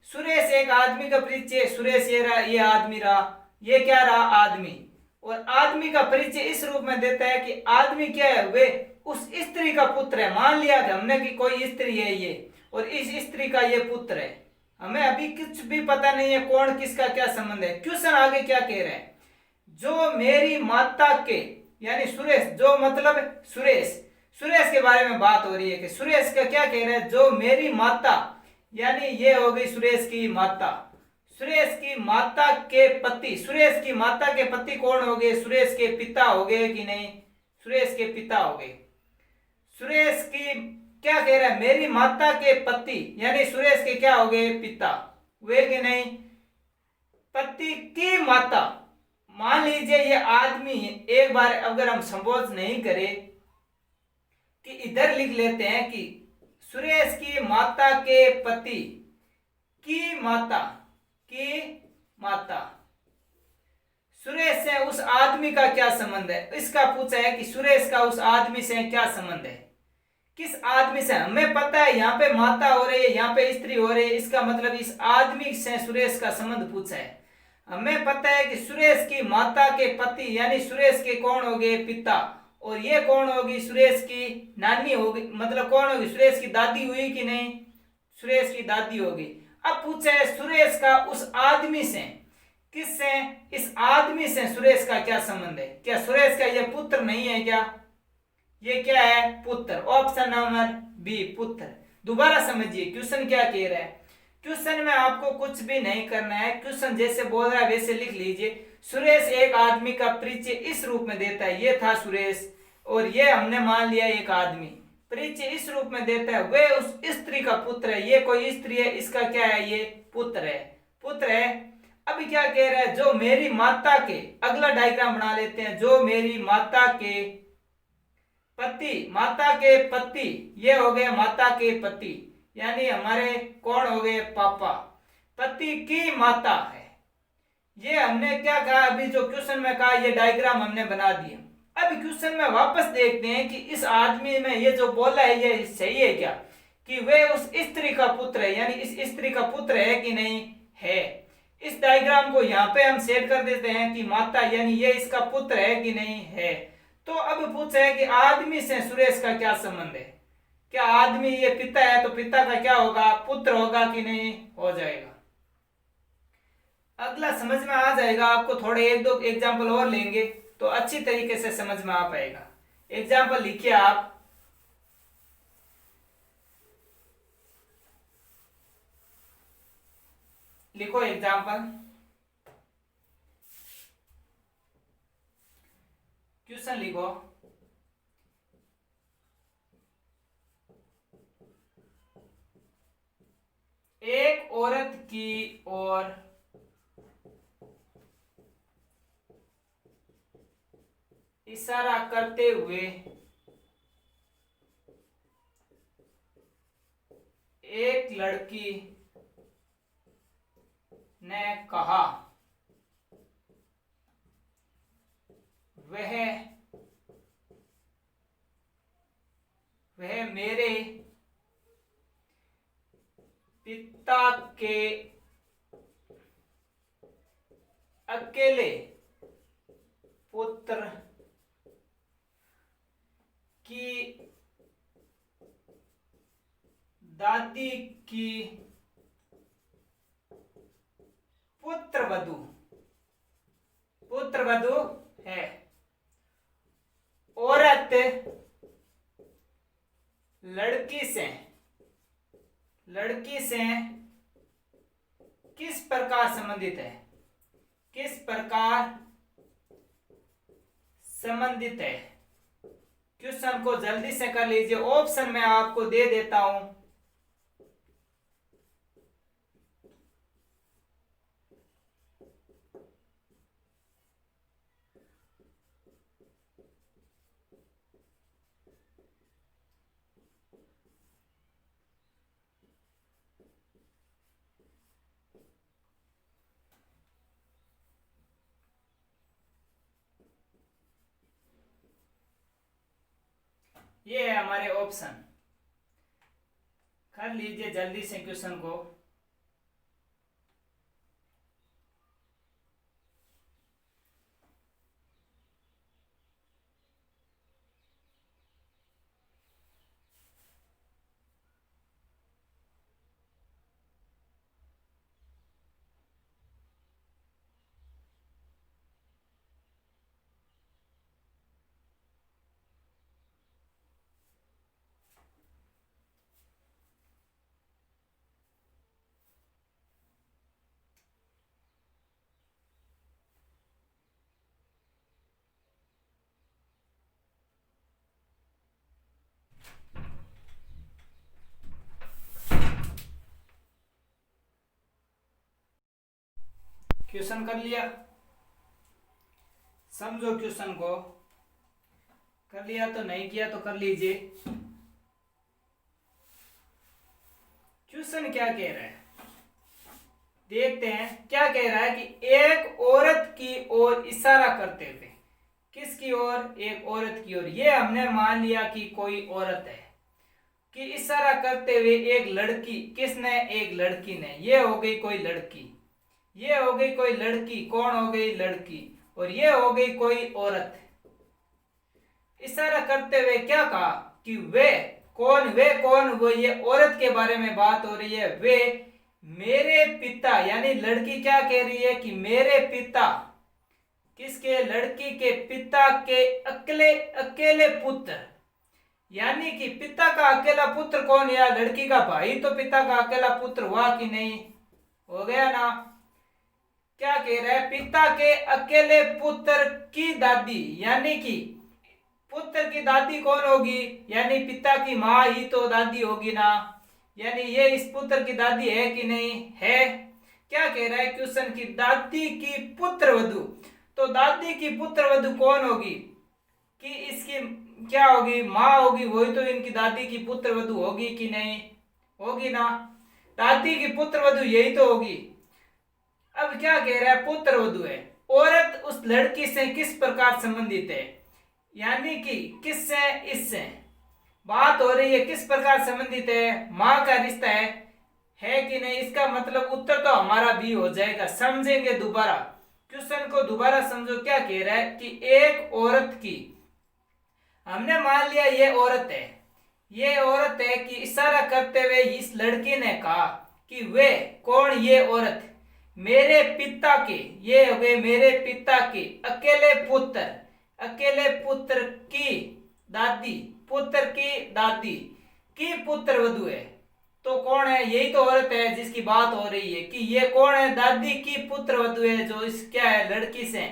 सुरेश एक आदमी का परिचय, सुरेश ये आदमी रहा, ये क्या रहा? आदमी। और आदमी का परिचय इस रूप में देता है कि आदमी क्या है? वे उस स्त्री का पुत्र है। मान लिया था हमने कि कोई स्त्री है ये और इस स्त्री का ये पुत्र है। हमें अभी कुछ भी पता नहीं है कौन किसका क्या संबंध है। क्वेश्चन आगे क्या कह रहे हैं, जो मेरी माता के, यानी सुरेश, जो मतलब सुरेश के बारे में बात हो रही है कि सुरेश का क्या कह रहे हैं, जो मेरी माता, यानी ये हो गई सुरेश की माता, सुरेश की माता के पति। सुरेश की माता के पति कौन हो गए? सुरेश के पिता हो गए कि नहीं? सुरेश के पिता हो गए। सुरेश की क्या कह रहा है, मेरी माता के पति, यानी सुरेश के क्या हो गए? पिता हुए कि नहीं? पति की माता, मान लीजिए ये आदमी, एक बार अगर हम संबोध नहीं करें कि इधर लिख लेते हैं कि सुरेश की माता के पति की माता सुरेश से उस आदमी का क्या संबंध है? इसका पूछा है कि सुरेश का उस आदमी से क्या संबंध है, किस आदमी से। हमें पता है यहाँ पे माता हो रही है, यहाँ पे स्त्री हो रही है, इसका मतलब इस आदमी से सुरेश का संबंध पूछा है। हमें पता है कि सुरेश की माता के पति, यानी सुरेश के कौन हो गए? पिता। और ये कौन होगी? सुरेश की नानी होगी, मतलब कौन होगी? सुरेश की दादी हुई कि नहीं? सुरेश की दादी होगी। अब पूछा है सुरेश का उस आदमी से, किससे? इस आदमी से सुरेश का क्या संबंध है? क्या सुरेश का ये पुत्र नहीं है क्या? ये क्या है? पुत्र। ऑप्शन नंबर बी, पुत्र। दोबारा समझिए क्वेश्चन क्या कह रहा है। क्वेश्चन में आपको कुछ भी नहीं करना है, क्वेश्चन जैसे बोल रहा है वैसे लिख लीजिए। सुरेश एक आदमी का परिचय इस रूप में देता है, ये था सुरेश और ये हमने मान लिया एक आदमी। परिचय इस रूप में देता है, वे उस स्त्री का पुत्र है, ये कोई स्त्री है, इसका क्या है, ये पुत्र है, पुत्र है। अभी क्या कह रहा है, जो मेरी माता के, अगला डायग्राम बना लेते हैं, जो मेरी माता के पति, माता के पति, ये हो गए माता के पति, यानी हमारे कौन हो गए, पापा, पति की माता है। ये हमने क्या कहा, अभी जो क्वेश्चन में कहा ये डायग्राम हमने बना दिया। अब क्वेश्चन में वापस देखते हैं कि इस आदमी में ये जो बोला है ये सही है क्या, कि वे उस स्त्री का पुत्र है, यानी इस स्त्री का पुत्र है कि नहीं है। इस डायग्राम को यहाँ पे हम सेट कर देते हैं कि माता यानी ये इसका पुत्र है कि नहीं है। तो अब पूछा है कि आदमी से सुरेश का क्या संबंध है, क्या आदमी ये पिता है तो पिता का क्या होगा, पुत्र होगा कि नहीं, हो जाएगा। अगला समझ में आ जाएगा आपको, थोड़े एक दो एग्जाम्पल और लेंगे तो अच्छी तरीके से समझ में आ पाएगा। एग्जाम्पल लिखिए आप, लिखो एग्जाम्पल, क्वेश्चन लिखो। एक औरत की ओर इशारा करते हुए एक लड़की ने कहा, वह मेरे पिता के अकेले पुत्र की दादी की पुत्रवधू है। औरत लड़की से किस प्रकार संबंधित है, किस प्रकार संबंधित है। क्वेश्चन को जल्दी से कर लीजिए, ऑप्शन मैं आपको दे देता हूं। ये है हमारे ऑप्शन, कर लीजिए जल्दी से क्वेश्चन को। क्वेश्चन कर लिया, समझो क्वेश्चन को, कर लिया तो नहीं किया तो कर लीजिए। क्वेश्चन क्या कह रहा है देखते हैं। क्या कह रहा है कि एक औरत की ओर इशारा करते हुए, किसकी ओर, एक औरत की ओर, ये हमने मान लिया कि कोई औरत है, कि इशारा करते हुए एक लड़की, किसने, एक लड़की ने, ये हो गई कोई लड़की, ये हो गई कोई लड़की, कौन हो गई, लड़की, और ये हो गई कोई औरत। इशारा करते हुए क्या कहा कि वे कौन, वो ये औरत के बारे में बात हो रही है, वे मेरे पिता, यानी लड़की क्या कह रही है कि मेरे पिता, किसके, लड़की के पिता के अकेले पुत्र, यानी कि पिता का अकेला पुत्र कौन, या लड़की का भाई तो पिता का अकेला पुत्र हुआ कि नहीं, हो गया ना। क्या कह रहा है, पिता के अकेले पुत्र की दादी, यानी कि पुत्र की दादी कौन होगी, यानी पिता की माँ ही तो दादी होगी ना। यानी ये इस पुत्र की दादी है कि नहीं, है। क्या कह रहा है क्वेश्चन की दादी की पुत्र वधु, तो दादी की पुत्र वधु कौन होगी, कि इसकी क्या होगी, माँ होगी, वही तो इनकी दादी की पुत्र वधु होगी कि नहीं, होगी ना। दादी की पुत्र वधु यही तो होगी। अब क्या कह रहा है, पुत्र वधु है, औरत उस लड़की से किस प्रकार संबंधित है, यानी कि किससे, इससे बात हो रही है, किस प्रकार संबंधित है, माँ का रिश्ता है कि नहीं। इसका मतलब उत्तर तो हमारा भी हो जाएगा। समझेंगे दोबारा, क्वेश्चन को दोबारा समझो। क्या कह रहा है कि एक औरत की, हमने मान लिया ये औरत है, ये औरत है कि इशारा करते हुए इस लड़की ने कहा कि वे कौन, ये औरत मेरे पिता के, ये हो गए मेरे पिता के अकेले पुत्र, अकेले पुत्र की दादी, पुत्र की दादी की पुत्र वधु है। तो कौन है, यही तो औरत है जिसकी बात हो रही है, कि ये कौन है, दादी की पुत्र वधु है, जो इस क्या है, लड़की से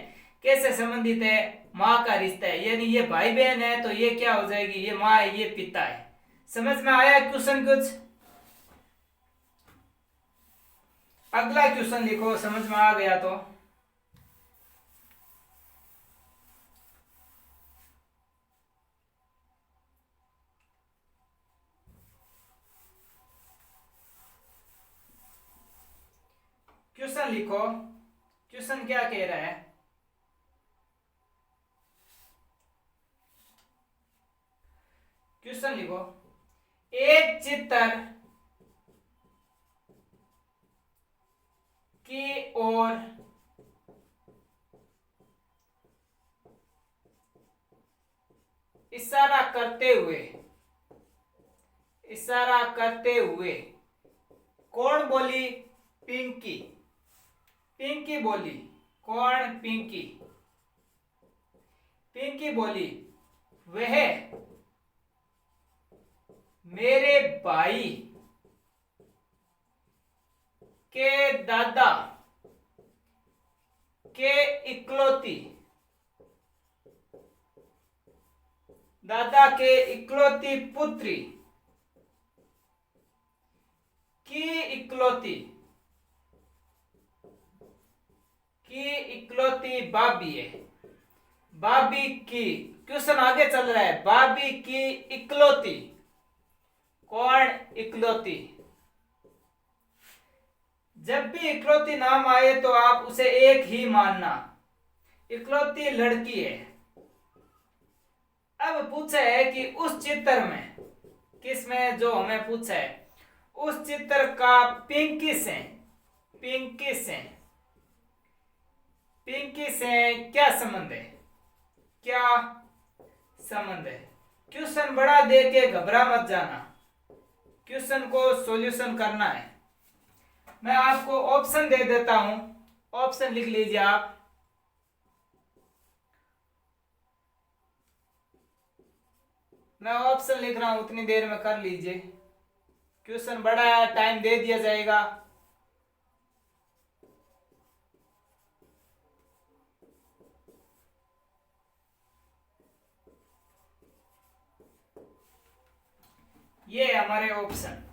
कैसे संबंधित है, माँ का रिश्ता है। यानी ये भाई बहन है तो ये क्या हो जाएगी, ये माँ है, ये पिता है। समझ में आया क्वेश्चन कुछ। अगला क्वेश्चन लिखो, समझ में आ गया तो। क्वेश्चन लिखो, क्वेश्चन क्या कह रहा है। क्वेश्चन लिखो, एक चित्र की ओर इशारा करते हुए, इशारा करते हुए कौन बोली, पिंकी, पिंकी बोली, कौन, पिंकी, पिंकी बोली वह मेरे भाई के दादा के इकलौती, दादा के इकलौती पुत्री की इकलौती, की इकलौती भाभी है, भाभी की। क्वेश्चन आगे चल रहा है, भाभी की इकलौती, कौन, इकलौती। जब भी इकलौती नाम आए तो आप उसे एक ही मानना, इकलौती लड़की है। अब पूछा है कि उस चित्र में, किस में, जो हमें पूछा है, उस चित्र का पिंकी से, पिंकी से, पिंकी से क्या संबंध है, क्या संबंध है। क्वेश्चन बड़ा दे के घबरा मत जाना, क्वेश्चन को सॉल्यूशन करना है। मैं आपको ऑप्शन दे देता हूं, ऑप्शन लिख लीजिए आप। मैं ऑप्शन लिख रहा हूं, उतनी देर में कर लीजिए, क्वेश्चन बड़ा है, टाइम दे दिया जाएगा। ये हमारे ऑप्शन,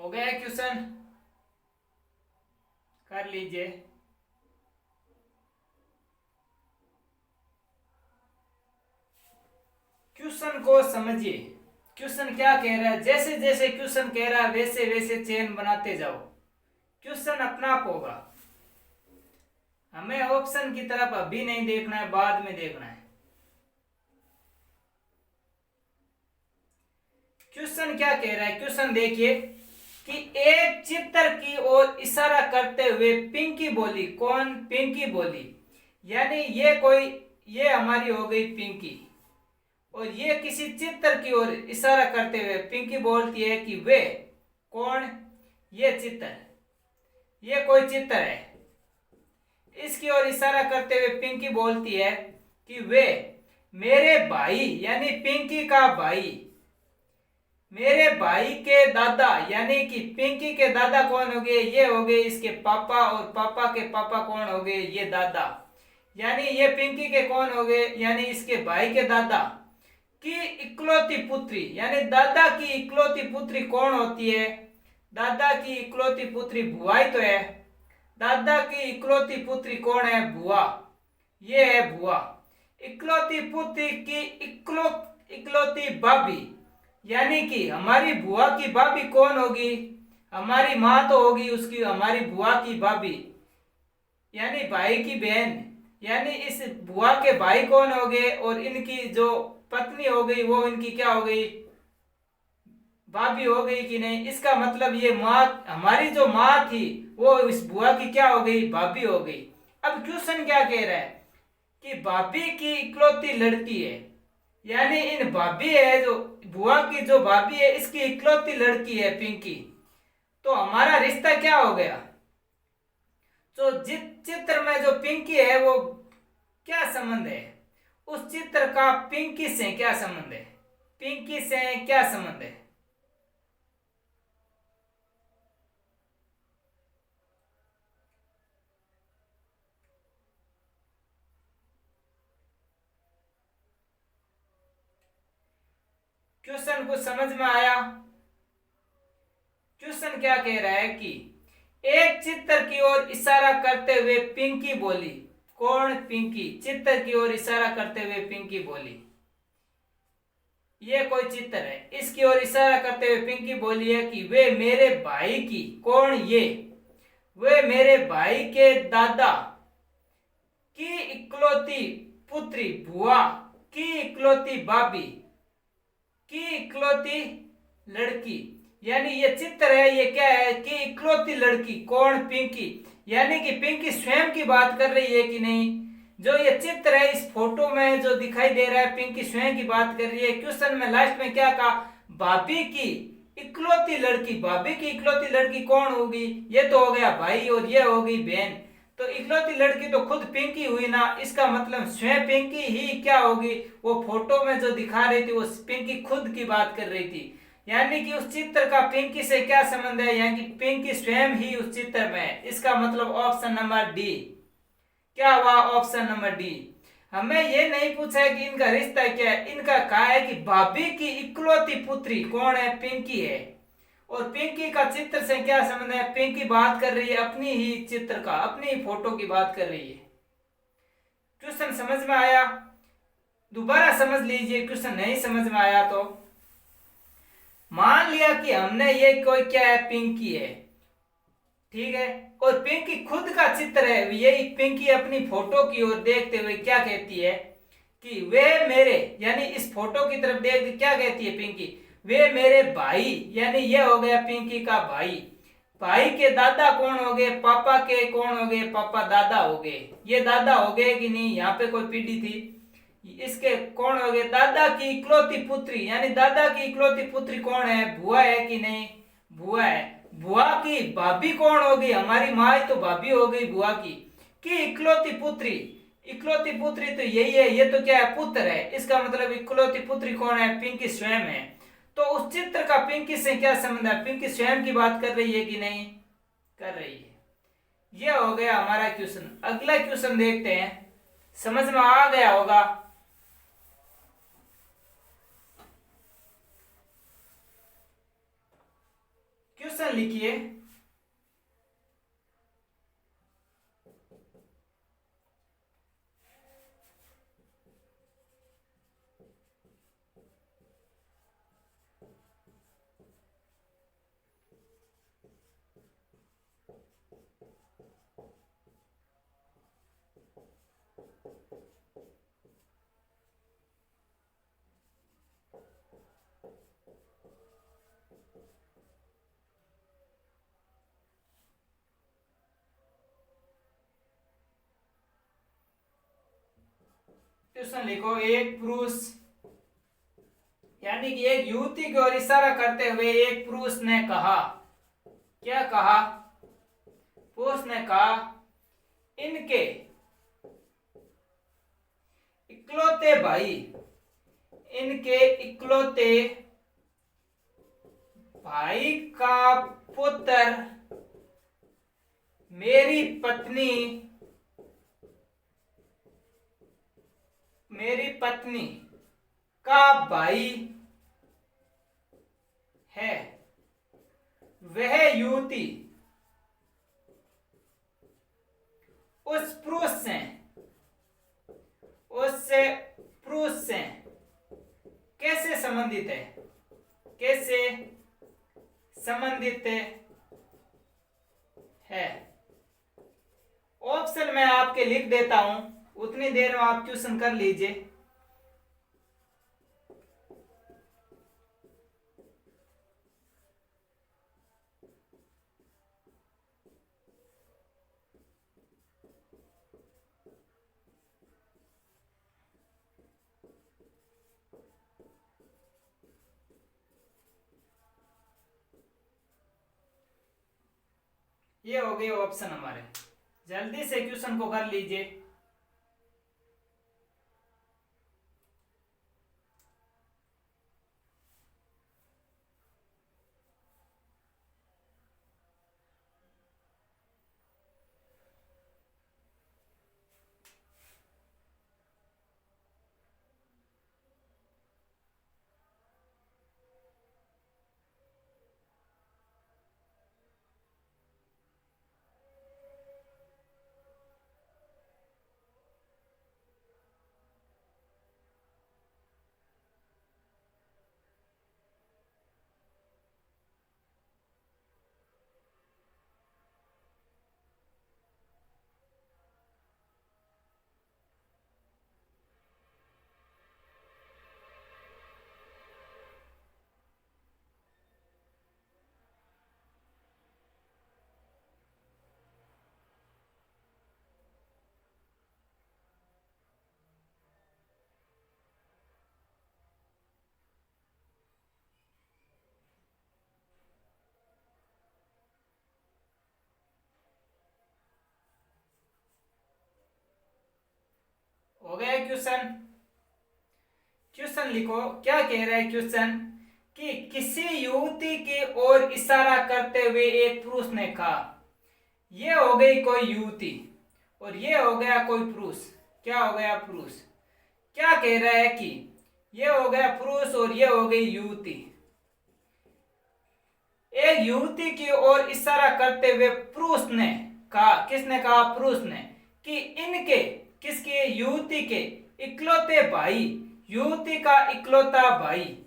हो गया क्वेश्चन, कर लीजिए। क्वेश्चन को समझिए, क्वेश्चन क्या कह रहा है। जैसे जैसे क्वेश्चन कह रहा है वैसे वैसे चेन बनाते जाओ, क्वेश्चन अपना आप होगा। हमें ऑप्शन की तरफ अभी नहीं देखना है, बाद में देखना है। क्वेश्चन क्या कह रहा है, क्वेश्चन देखिए कि एक चित्र की ओर इशारा करते हुए पिंकी बोली। कौन? पिंकी बोली। यानी ये हमारी हो गई पिंकी, और ये किसी चित्र की ओर इशारा करते हुए पिंकी बोलती है कि वे। कौन? ये चित्र, ये कोई चित्र है, इसकी ओर इशारा करते हुए पिंकी बोलती है कि वे मेरे भाई, यानी पिंकी का भाई, मेरे भाई के दादा, यानी कि पिंकी के दादा कौन हो गए? ये हो गए इसके पापा, और पापा के पापा कौन हो गए? ये दादा। यानी ये पिंकी के कौन हो गए? यानी इसके भाई के दादा की इकलौती पुत्री, यानी दादा की इकलौती पुत्री कौन होती है? दादा की इकलौती पुत्री बुआ ही तो है। दादा की इकलौती पुत्री कौन है? बुआ। ये है बुआ। इकलौती पुत्री की इकलौती भाभी, यानी कि हमारी बुआ की भाभी कौन होगी? हमारी माँ तो होगी उसकी, हमारी बुआ की भाभी यानी भाई की बहन, यानी इस बुआ के भाई कौन हो गए? और इनकी जो पत्नी हो गई वो इनकी क्या हो गई? भाभी हो गई कि नहीं? इसका मतलब ये माँ, हमारी जो माँ थी वो इस बुआ की क्या हो गई? भाभी हो गई। अब क्वेश्चन क्या कह रहा है कि भाभी की इकलौती लड़की है, यानी इन भाभी है, जो बुआ की जो भाभी है इसकी इकलौती लड़की है पिंकी। तो हमारा रिश्ता क्या हो गया? तो जिस चित्र में जो पिंकी है वो क्या संबंध है? उस चित्र का पिंकी से क्या संबंध है? पिंकी से क्या संबंध है? क्वेश्चन को समझ में आया? क्वेश्चन क्या कह रहा है कि एक चित्र की ओर इशारा करते हुए पिंकी बोली। कौन? पिंकी। चित्र की ओर इशारा करते हुए पिंकी बोली, ये कोई चित्र है, इसकी ओर इशारा करते हुए पिंकी बोली है कि वे मेरे भाई की। कौन? ये। वे मेरे भाई के दादा की इकलौती पुत्री बुआ की इकलौती भाभी की इकलौती लड़की, यानी ये चित्र है, ये क्या है कि इकलौती लड़की। कौन? पिंकी। यानी कि पिंकी स्वयं की बात कर रही है कि नहीं? जो ये चित्र है इस फोटो में जो दिखाई दे रहा है पिंकी स्वयं की बात कर रही है। क्वेश्चन में लास्ट में क्या कहा? भाभी की इकलौती लड़की। भाभी की इकलौती लड़की कौन होगी? ये तो हो गया भाई, और ये हो गई बहन। तो इकलौती लड़की तो खुद पिंकी हुई ना, इसका मतलब स्वयं पिंकी ही क्या होगी? वो फोटो में जो दिखा रही थी वो पिंकी खुद की बात कर रही थी, यानी कि उस चित्र का पिंकी से क्या संबंध है? यानी कि पिंकी स्वयं ही उस चित्र में है। इसका मतलब ऑप्शन नंबर डी। क्या हुआ? Option number D. हमें ये नहीं पूछा है कि इनका रिश्ता क्या है, इनका कहा है कि भाभी की इकलौती पुत्री कौन है? पिंकी है। और पिंकी का चित्र से क्या संबंध है? पिंकी बात कर रही है अपनी ही चित्र का, अपनी ही फोटो की बात कर रही है। क्वेश्चन समझ में आया? दोबारा समझ लीजिए, क्वेश्चन नहीं समझ में आया तो। मान लिया कि हमने ये कोई क्या है? पिंकी है, ठीक है, और पिंकी खुद का चित्र है। यही पिंकी अपनी फोटो की ओर देखते हुए क्या कहती है कि वे मेरे, यानी इस फोटो की तरफ देख के क्या कहती है पिंकी? वे मेरे भाई, यानी ये हो गया पिंकी का भाई। भाई के दादा कौन हो गए? पापा के कौन हो गए? पापा दादा हो गए। ये दादा हो गए कि नहीं? यहाँ पे कोई पीढ़ी थी, इसके कौन हो गए? दादा की इकलौती पुत्री, यानी दादा की इकलौती पुत्री कौन है? बुआ है कि नहीं? बुआ है। बुआ की भाभी कौन होगी? हमारी माँ तो भाभी हो गई बुआ की इकलौती पुत्री। इकलौती पुत्री तो यही है, ये तो क्या है? पुत्र है। इसका मतलब इकलौती पुत्री कौन है? पिंकी स्वयं है। तो उस चित्र का पिंकी से क्या संबंध है? पिंकी स्वयं की बात कर रही है कि नहीं? कर रही है। ये हो गया हमारा क्वेश्चन। अगला क्वेश्चन देखते हैं, समझ में आ गया होगा। क्वेश्चन क्वेश्चन लिखिए। क्वेश्चन लिखो, एक पुरुष यानी कि एक युवती की ओर इशारा करते हुए एक पुरुष ने कहा, क्या कहा? पुरुष ने कहा, इनके इकलौते भाई, इनके इकलौते भाई का पुत्र मेरी पत्नी का भाई है। वह युवती उस पुरुष से कैसे संबंधित है? कैसे संबंधित है? ऑप्शन मैं आपके लिख देता हूं, उतनी देर में आप क्वेश्चन कर लीजिए। ये हो गए ऑप्शन हमारे। जल्दी से क्वेश्चन को कर लीजिए। हो गया क्वेश्चन? क्वेश्चन लिखो, क्या कह रहा है क्वेश्चन कि किसी युवती की ओर इशारा करते हुए एक पुरुष ने कहा। ये हो गई कोई युवती और ये हो गया कोई पुरुष। क्या हो गया? पुरुष। क्या कह रहा है कि ये हो गया पुरुष और ये हो गई युवती। एक युवती की ओर इशारा करते हुए पुरुष ने कहा, किसने कहा? पुरुष ने, कि इनके, किसके? युवती के इकलौते भाई, युवती का इकलौता भाई,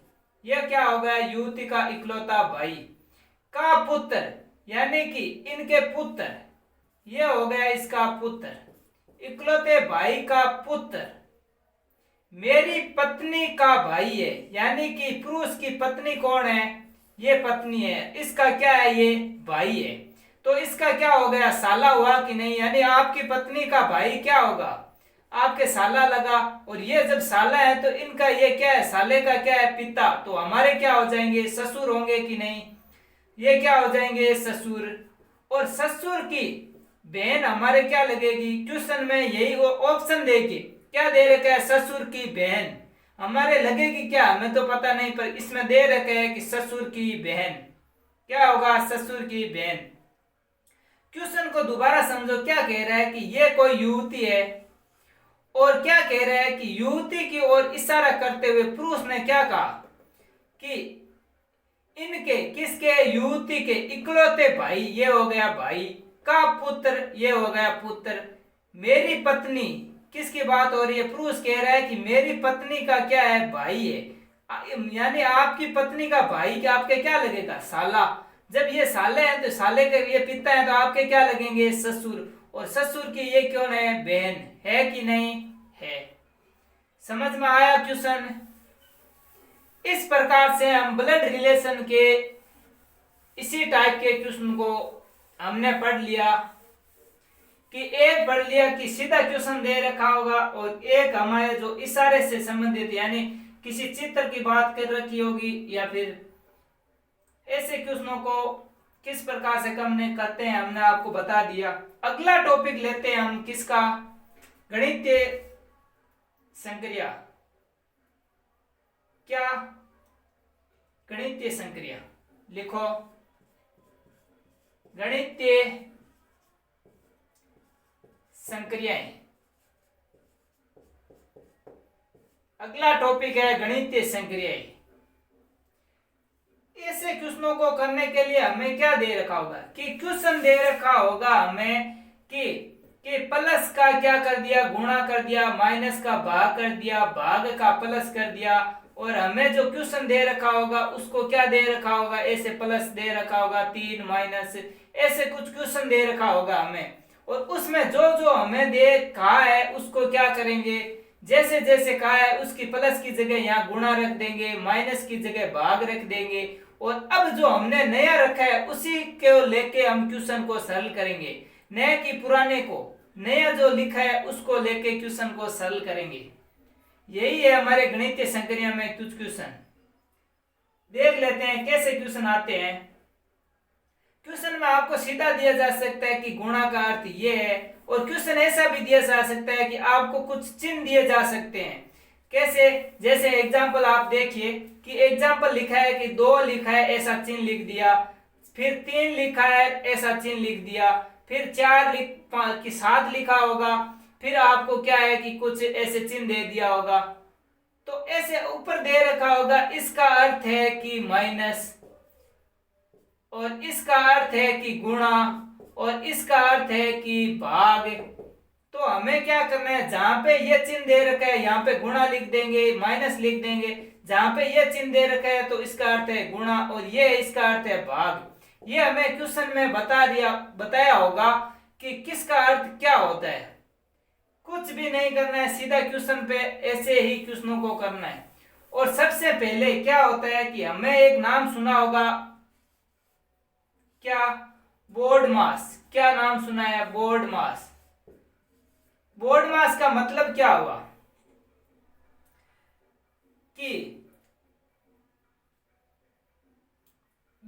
यह क्या हो गया? युवती का इकलौता भाई का पुत्र, यानी कि इनके पुत्र, यह हो गया इसका पुत्र, इकलौते भाई का पुत्र मेरी पत्नी का भाई है। यानी कि पुरुष की पत्नी कौन है? ये पत्नी है, इसका क्या है? ये भाई है। तो इसका क्या हो गया? साला हुआ कि नहीं? यानी आपकी पत्नी का भाई क्या होगा? आपके साला लगा, और ये जब साला है तो इनका ये क्या है? साले का क्या है? पिता। तो हमारे क्या हो जाएंगे? ससुर होंगे कि नहीं? ये क्या हो जाएंगे? ससुर। और ससुर की बहन हमारे क्या लगेगी? क्वेश्चन में यही ऑप्शन देके क्या दे रखा है? ससुर की बहन हमारे लगेगी क्या? हमें तो पता नहीं, पर इसमें दे रखा है कि ससुर की बहन। क्या होगा? ससुर की बहन। क्वेश्चन को दोबारा समझो, क्या कह रहा है कि ये कोई युवती है और क्या कह रहा है कि युवती की ओर इशारा करते हुए पुरुष ने क्या कहा कि इनके किसके युवती के इकलौते भाई, ये हो गया भाई का पुत्र, ये हो गया पुत्र। मेरी पत्नी, किसकी बात हो रही है, पुरुष कह रहा है कि मेरी पत्नी का क्या है, भाई है। यानी आपकी पत्नी का भाई क्या आपके क्या लगेगा, साला। जब ये साले हैं तो साले के ये पिता है तो आपके क्या लगेंगे, ससुर। और ससुर की ये कौन है, बहन है कि नहीं है। समझ में आया क्वेश्चन। इस प्रकार से हम ब्लड रिलेशन के इसी टाइप के क्वेश्चन को हमने पढ़ लिया। कि एक पढ़ लिया कि सीधा क्वेश्चन दे रखा होगा, और एक हमारे जो इशारे से संबंधित यानी किसी चित्र की बात कर रखी होगी, या फिर ऐसे क्वेश्चनों को किस प्रकार से करने करते हैं हमने आपको बता दिया। अगला टॉपिक लेते हैं हम किसका, गणितीय संक्रिया। क्या, गणितीय संक्रिया लिखो, गणितीय संक्रियाएं। अगला टॉपिक है गणितीय संक्रियाएं। ऐसे क्वेश्चनों को करने के लिए हमें क्या दे रखा होगा, कि क्वेश्चन दे रखा होगा हमें कि प्लस का क्या कर दिया, गुणा कर दिया, माइनस का भाग कर दिया, भाग का प्लस कर दिया, और हमें जो क्वेश्चन दे रखा होगा उसको क्या दे रखा होगा, ऐसे प्लस दे रखा होगा, 3 माइनस, ऐसे कुछ क्वेश्चन दे रखा होगा हमें। और उसमें जो जो हमें दे कहा है उसको क्या करेंगे, जैसे जैसे कहा है उसकी प्लस की जगह यहाँ गुणा रख देंगे, माइनस की जगह भाग रख देंगे, और अब जो हमने नया रखा है उसी को लेके हम क्वेश्चन को सरल करेंगे। नए की पुराने को, नया जो लिखा है उसको लेके क्वेश्चन को सरल करेंगे। यही है हमारे गणितीय संक्रिया में कुछ क्वेश्चन। देख लेते हैं कैसे क्वेश्चन आते हैं। क्वेश्चन में आपको सीधा दिया जा सकता है कि गुणा का अर्थ ये है, और क्वेश्चन ऐसा भी दिया जा सकता है कि आपको कुछ चिन्ह दिए जा सकते हैं। कैसे, जैसे एग्जाम्पल आप देखिए कि एग्जाम्पल लिखा है कि 2 लिखा है ऐसा चिन्ह लिख दिया, फिर 3 लिखा है ऐसा चिन्ह लिख दिया, फिर 7 लिखा होगा, फिर आपको क्या है कि कुछ ऐसे चिन्ह दे दिया होगा। तो ऐसे ऊपर दे रखा होगा इसका अर्थ है कि माइनस, और इसका अर्थ है कि गुणा, और इसका अर्थ है कि भाग। तो हमें क्या करना है, जहां पे ये चिन्ह दे रखा है यहाँ पे गुणा लिख देंगे, माइनस लिख देंगे। जहां पे ये चिन्ह दे रखा है तो इसका अर्थ है गुणा, और ये इसका अर्थ है भाग। ये हमें क्वेश्चन में बताया होगा कि किसका अर्थ क्या होता है। कुछ भी नहीं करना है, सीधा क्वेश्चन पे ऐसे ही क्वेश्चनों को करना है। और सबसे पहले क्या होता है कि हमें एक नाम सुना होगा, क्या, बोर्ड मास। क्या नाम सुना है, बोर्ड मास। बोर्ड मास का मतलब क्या हुआ कि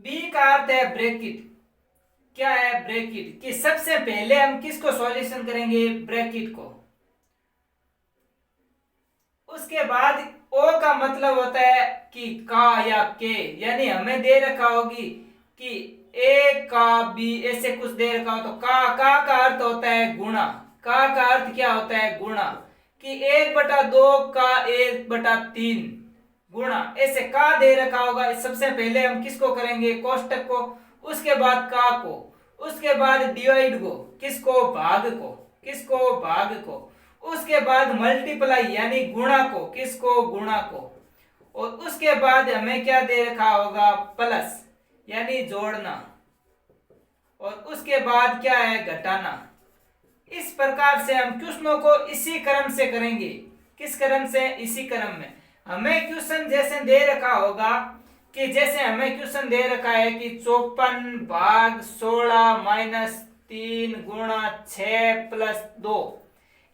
बी का अर्थ है ब्रैकेट। क्या है, ब्रैकेट। कि सबसे पहले हम किसको सॉल्यूशन करेंगे, ब्रैकेट को। उसके बाद ओ का मतलब होता है कि का या के, यानी हमें दे रखा होगी कि ए का बी ऐसे कुछ दे रखा हो तो का अर्थ होता है गुणा। का अर्थ क्या होता है, गुणा। कि 1/2 का 1/3 गुणा, ऐसे का दे रखा होगा। सबसे पहले हम किसको करेंगे, कोष्टक को, उसके बाद का को, उसके बाद डिवाइड को, किसको, भाग को, किसको, भाग को, उसके बाद मल्टीप्लाई यानी गुणा को, किसको, गुणा को, और उसके बाद हमें क्या दे रखा होगा, प्लस यानी जोड़ना, और उसके बाद क्या है, घटाना। इस प्रकार से हम क्वेश्चनों को इसी क्रम से करेंगे। किस क्रम से, इसी क्रम में। हमें क्वेश्चन जैसे दे रखा होगा कि जैसे हमें क्वेश्चन दे रखा है कि 54 भाग 16 माइनस 3 गुणा 6 प्लस 2,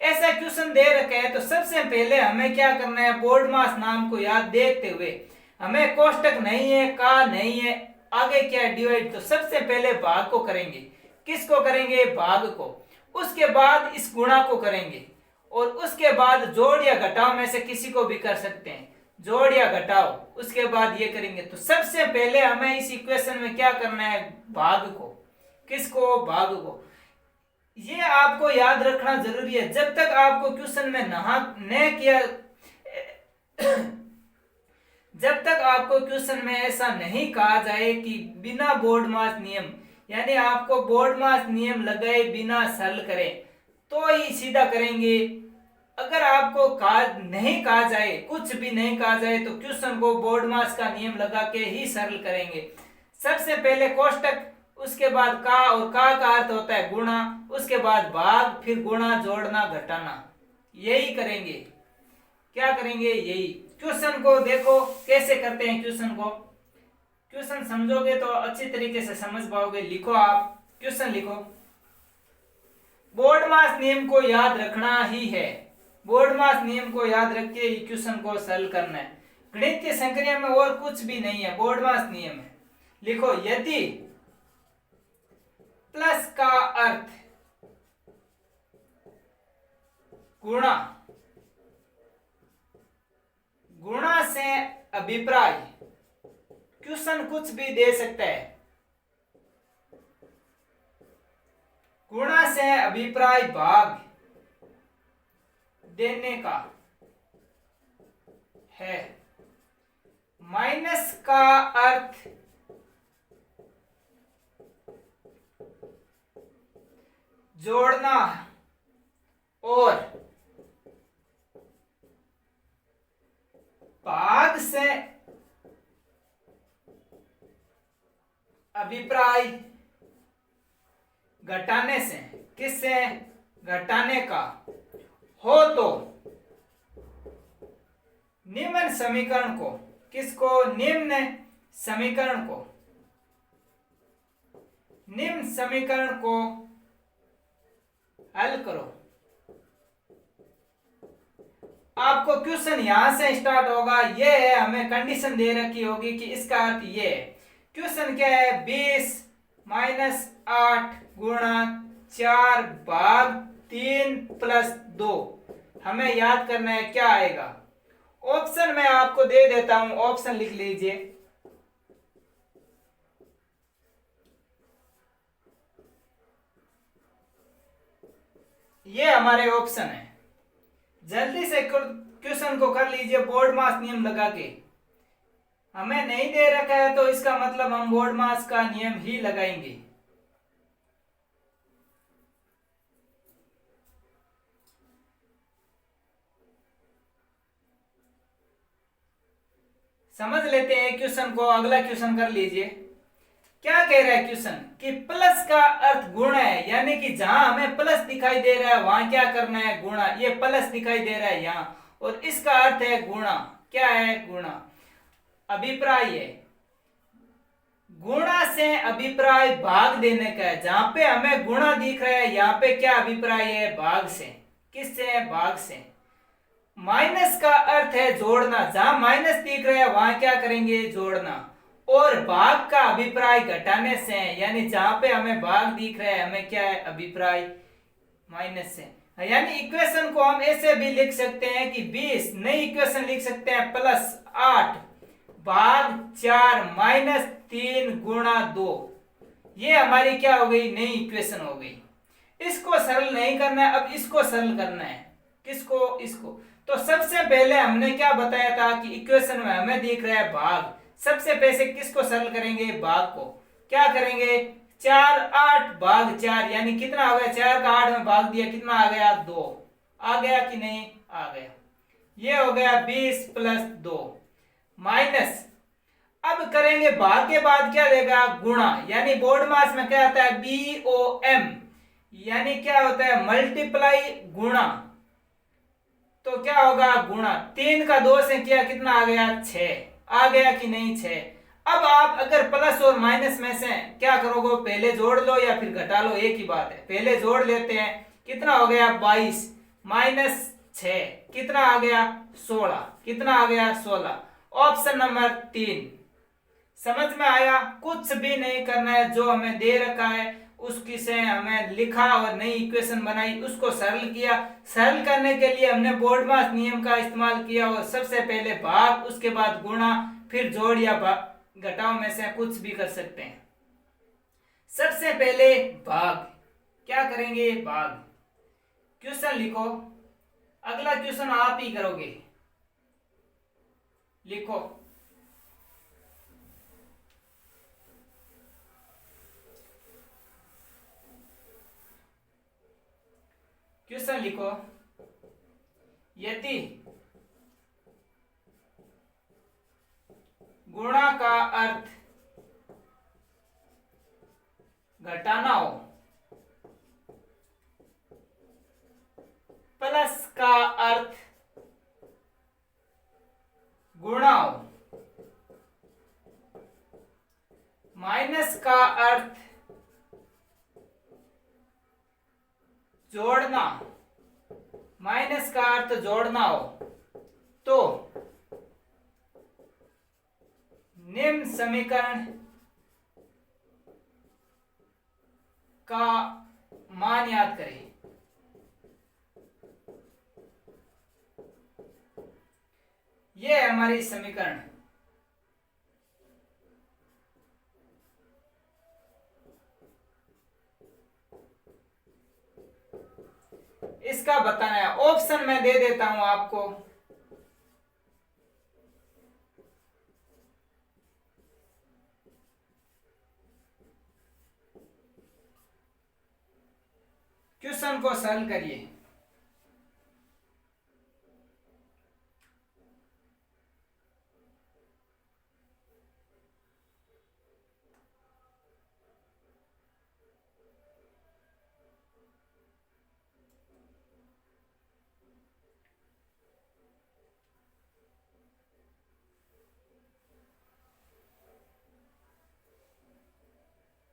ऐसा क्वेश्चन दे रखा है। तो सबसे पहले हमें क्या करना है, बोर्ड मास नाम को याद देखते हुए, हमें कोष्टक नहीं है, का नहीं है, आगे क्या है, डिवाइड। तो सबसे पहले भाग को करेंगे। किसको करेंगे, भाग को। उसके बाद इस गुणा को करेंगे, और उसके बाद जोड़ या घटाव में से किसी को भी कर सकते हैं, जोड़ या घटाव। उसके बाद ये करेंगे। तो सबसे पहले हमें इस इक्वेशन में क्या करना है, भाग को। किसको, भाग को। ये आपको याद रखना जरूरी है। जब तक आपको क्वेश्चन में न किया जब तक आपको क्वेश्चन में ऐसा नहीं कहा जाए कि बिना बोर्ड मास नियम, यानी आपको बोर्ड मास नियम लगाए बिना सरल करें तो ही सीधा करेंगे। अगर आपको नहीं कहा जाए, कुछ भी नहीं कहा जाए, तो क्वेश्चन को बोर्ड मास का नियम लगा के ही सरल करेंगे। सबसे पहले कोष्टक, उसके बाद का, और का अर्थ होता है गुणा, उसके बाद भाग, फिर गुणा, जोड़ना, घटाना, यही करेंगे। क्या करेंगे? यही। क्वेश्चन को देखो कैसे करते हैं। क्वेश्चन समझोगे तो अच्छी तरीके से समझ पाओगे। लिखो, आप क्वेश्चन लिखो। बोर्ड मास नियम को याद रखना ही है। बोर्ड मास नियम को याद रख के ही क्वेश्चन को सरल करना है। गणित के संक्रिया में और कुछ भी नहीं है, बोर्ड मास नियम है। लिखो, यदि प्लस का अर्थ गुणा, गुणा से अभिप्राय, क्वेश्चन कुछ भी दे सकता है, गुणा से अभिप्राय भाग देने का है, माइनस का अर्थ जोड़ना, और भाग से अभिप्राय घटाने से, किससे? घटाने का हो तो निम्न समीकरण को, किसको? निम्न समीकरण को, निम्न समीकरण को हल करो। आपको क्वेश्चन यहां से स्टार्ट होगा। ये है, हमें कंडीशन दे रखी होगी कि इसका अर्थ ये है। क्वेश्चन क्या है? 20 माइनस 8 गुणा 4 भाग 3 प्लस 2। हमें याद करना है क्या आएगा। ऑप्शन मैं आपको दे देता हूं, ऑप्शन लिख लीजिए। ये हमारे ऑप्शन है। जल्दी से क्वेश्चन को कर लीजिए बोर्ड मास नियम लगा के। हमें नहीं दे रखा है तो इसका मतलब हम बोर्ड मास का नियम ही लगाएंगे। समझ लेते हैं क्वेश्चन को। अगला क्वेश्चन कर लीजिए। क्या कह रहा है क्वेश्चन कि प्लस का अर्थ गुण है, यानी कि जहां हमें प्लस दिखाई दे रहा है वहां क्या करना है? गुणा। ये प्लस दिखाई दे रहा है यहां, और इसका अर्थ है गुणा। क्या है? गुणा। अभिप्राय है, गुणा से अभिप्राय भाग देने का है। जहां पे हमें गुणा दिख रहा है यहाँ पे क्या अभिप्राय है? भाग से। किससे? भाग से। माइनस का अर्थ है जोड़ना। जहां माइनस दिख रहा है वहां क्या करेंगे? जोड़ना। और भाग का अभिप्राय घटाने से, यानी जहां पे हमें भाग दिख रहा है हमें क्या है? अभिप्राय माइनस से। यानी इक्वेशन को हम ऐसे भी लिख सकते हैं कि 20, नई इक्वेशन लिख सकते हैं प्लस 8 भाग 4 माइनस 3 गुणा 2। ये हमारी क्या हो गई? नई इक्वेशन हो गई। इसको सरल नहीं करना है, अब इसको सरल करना है। किसको? इसको। तो सबसे पहले हमने क्या बताया था कि इक्वेशन में हमें दिख रहा है भाग। सबसे पहले किसको सरल करेंगे? भाग को। क्या करेंगे? 4 8 भाग 4, यानी कितना हो गया? 4 का 8 में भाग दिया, कितना आ गया? 2। आ गया कि नहीं? आ गया। ये हो गया 20 प्लस 2 माइनस। अब करेंगे भाग के बाद क्या देगा? गुणा। यानी बोर्ड मास में क्या आता है? BOM, यानी क्या होता है? मल्टीप्लाई, गुणा। तो क्या होगा? गुणा। 3 का 2 से किया, कितना आ गया? 6। आ गया कि नहीं? 6। अब आप अगर प्लस और माइनस में से क्या करोगे? पहले जोड़ लो या फिर घटा लो, एक ही बात है। पहले जोड़ लेते हैं। कितना हो गया? 22 माइनस 6, कितना आ गया? 16। कितना आ गया? 16। Option number 3। समझ में आया? कुछ भी नहीं करना है, जो हमें दे रखा है उसकी से हमें लिखा और नई इक्वेशन बनाई, उसको सरल किया। सरल करने के लिए हमने बोर्ड मास नियम का इस्तेमाल किया, और सबसे पहले भाग, उसके बाद गुणा, फिर जोड़ या घटाव में से कुछ भी कर सकते हैं। सबसे पहले भाग। क्या करेंगे? भाग। क्वेश्चन लिखो। अगला क्वेश्चन आप ही करोगे। लिखो, क्वेश्चन लिखो, यदि गुणा का अर्थ घटाना हो, प्लस का अर्थ गुणा हो, माइनस का अर्थ जोड़ना, माइनस का अर्थ जोड़ना हो, तो निम्न समीकरण का मान याद करें। ये है हमारी समीकरण। इसका बताना है, ऑप्शन मैं दे देता हूं आपको। क्वेश्चन को सॉल्व करिए।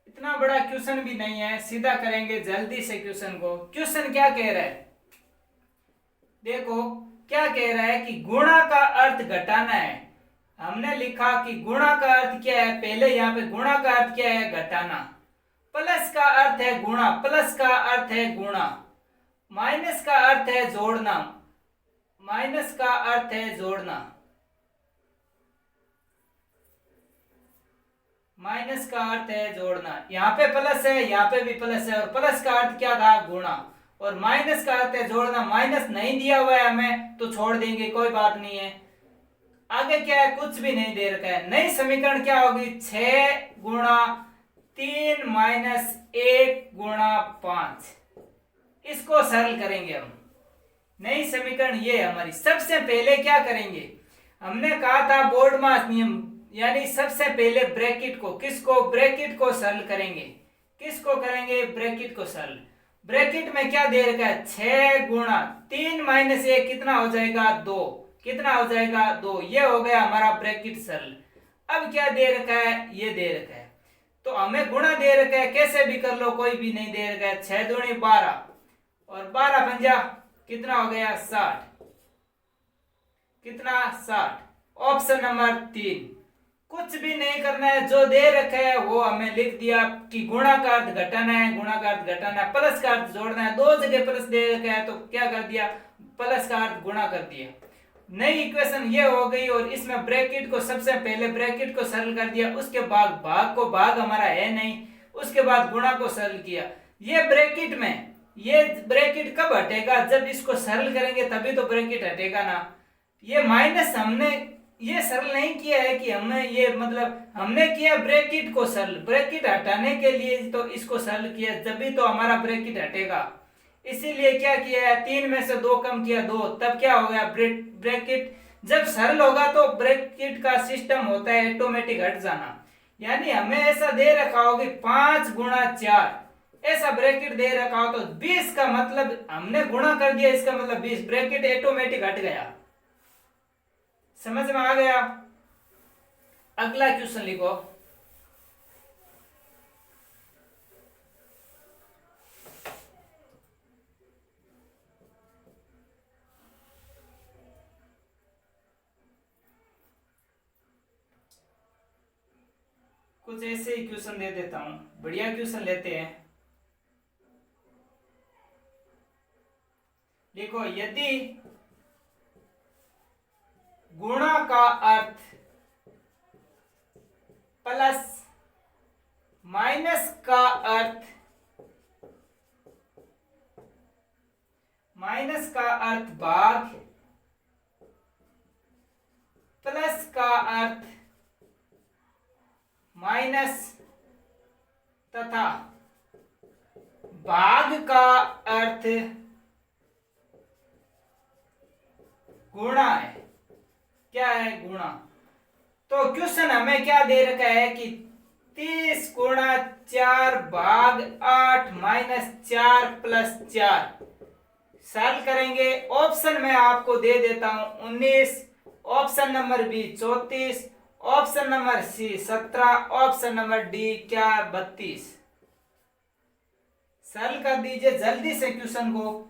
इतना बड़ा क्वेश्चन भी नहीं है, सीधा करेंगे जल्दी से क्वेश्चन को। क्वेश्चन क्या कह रहा है, देखो क्या कह रहा है कि गुणा का अर्थ घटाना है। हमने लिखा कि गुणा का अर्थ क्या है, पहले यहाँ पे गुणा का अर्थ क्या है, घटाना। प्लस का अर्थ है गुणा, प्लस का अर्थ है गुणा। माइनस का अर्थ है जोड़ना, माइनस का अर्थ है जोड़ना। माइनस का अर्थ है जोड़ना। यहाँ पे प्लस है, यहाँ पे भी प्लस है, और प्लस का अर्थ क्या था, गुणा। और माइनस का अर्थ है जोड़ना। माइनस नहीं दिया हुआ है हमें तो छोड़ देंगे, कोई बात नहीं है। आगे क्या है, कुछ भी नहीं दे रखा है। नई समीकरण क्या होगी, 6 गुणा 3 माइनस 1 गुणा 5। इसको सरल करेंगे हम। नई समीकरण ये हमारी। सबसे पहले क्या करेंगे, हमने कहा था बोर्ड मास नियम, यानी सबसे पहले ब्रैकेट को, किसको, ब्रैकेट को सरल करेंगे। किसको करेंगे, ब्रैकेट को सरल। ब्रैकेट में क्या दे रखा है, 6 गुणा 3 माइनस 1 कितना हो जाएगा, 2। कितना हो जाएगा, 2। ये हो गया हमारा ब्रैकेट सरल। अब क्या दे रखा है, ये दे रखा है, तो हमें गुणा दे रखा है, कैसे भी कर लो, कोई भी नहीं दे रखा है। 6 दूनी 12 और 12 पंजा कितना हो गया, 60। कितना, 60। Option number 3। कुछ भी नहीं करना है, जो दे रखा है वो हमें लिख दिया कि गुणा का अर्थ घटाना है, गुणा का अर्थ घटाना है, प्लस का अर्थ जोड़ना है। 2 जगह प्लस दे रखा है तो क्या कर दिया, प्लस का अर्थ गुणा कर दिया। नई इक्वेशन ये हो गई। और इसमें ब्रैकेट को, सबसे पहले ब्रैकेट को सरल कर दिया, उसके बाद भाग को, भाग हमारा है नहीं, उसके बाद गुणा को सरल किया। ये ब्रैकेट में, ये ब्रैकेट कब हटेगा, जब इसको सरल करेंगे तभी तो ब्रैकेट हटेगा ना। ये माइनस हमने ये सरल नहीं किया है कि हमें ये, मतलब हमने किया ब्रैकेट को सरल, ब्रैकेट हटाने के लिए तो इसको सरल किया, जब भी तो हमारा ब्रैकेट हटेगा। इसीलिए क्या किया है, 3 में से 2 कम किया, 2, तब क्या हो गया, ब्रैकेट। जब सरल होगा तो ब्रैकेट का सिस्टम होता है ऑटोमेटिक हट जाना। यानी हमें ऐसा दे रखा होगा 5 गुणा 4, ऐसा ब्रैकेट दे रखा हो तो 20 का मतलब हमने गुणा कर दिया, इसका मतलब 20, ब्रैकेट ऑटोमेटिक हट गया। समझ में आ गया। अगला क्वेश्चन लिखो, कुछ ऐसे ही क्वेश्चन दे देता हूं, बढ़िया क्वेश्चन लेते हैं। देखो, यदि गुणा का अर्थ प्लस, माइनस का अर्थ, माइनस का अर्थ भाग, प्लस का अर्थ माइनस, तथा भाग का अर्थ गुणा है, क्या है गुणा। तो क्वेश्चन हमें क्या दे रखा है कि 30 गुणा 4 भाग 8 माइनस 4 प्लस 4। सॉल्व करेंगे। ऑप्शन में आपको दे देता हूं 19, option number B 34, option number C 17, option number D क्या 32। सॉल्व कर दीजिए जल्दी से क्वेश्चन को।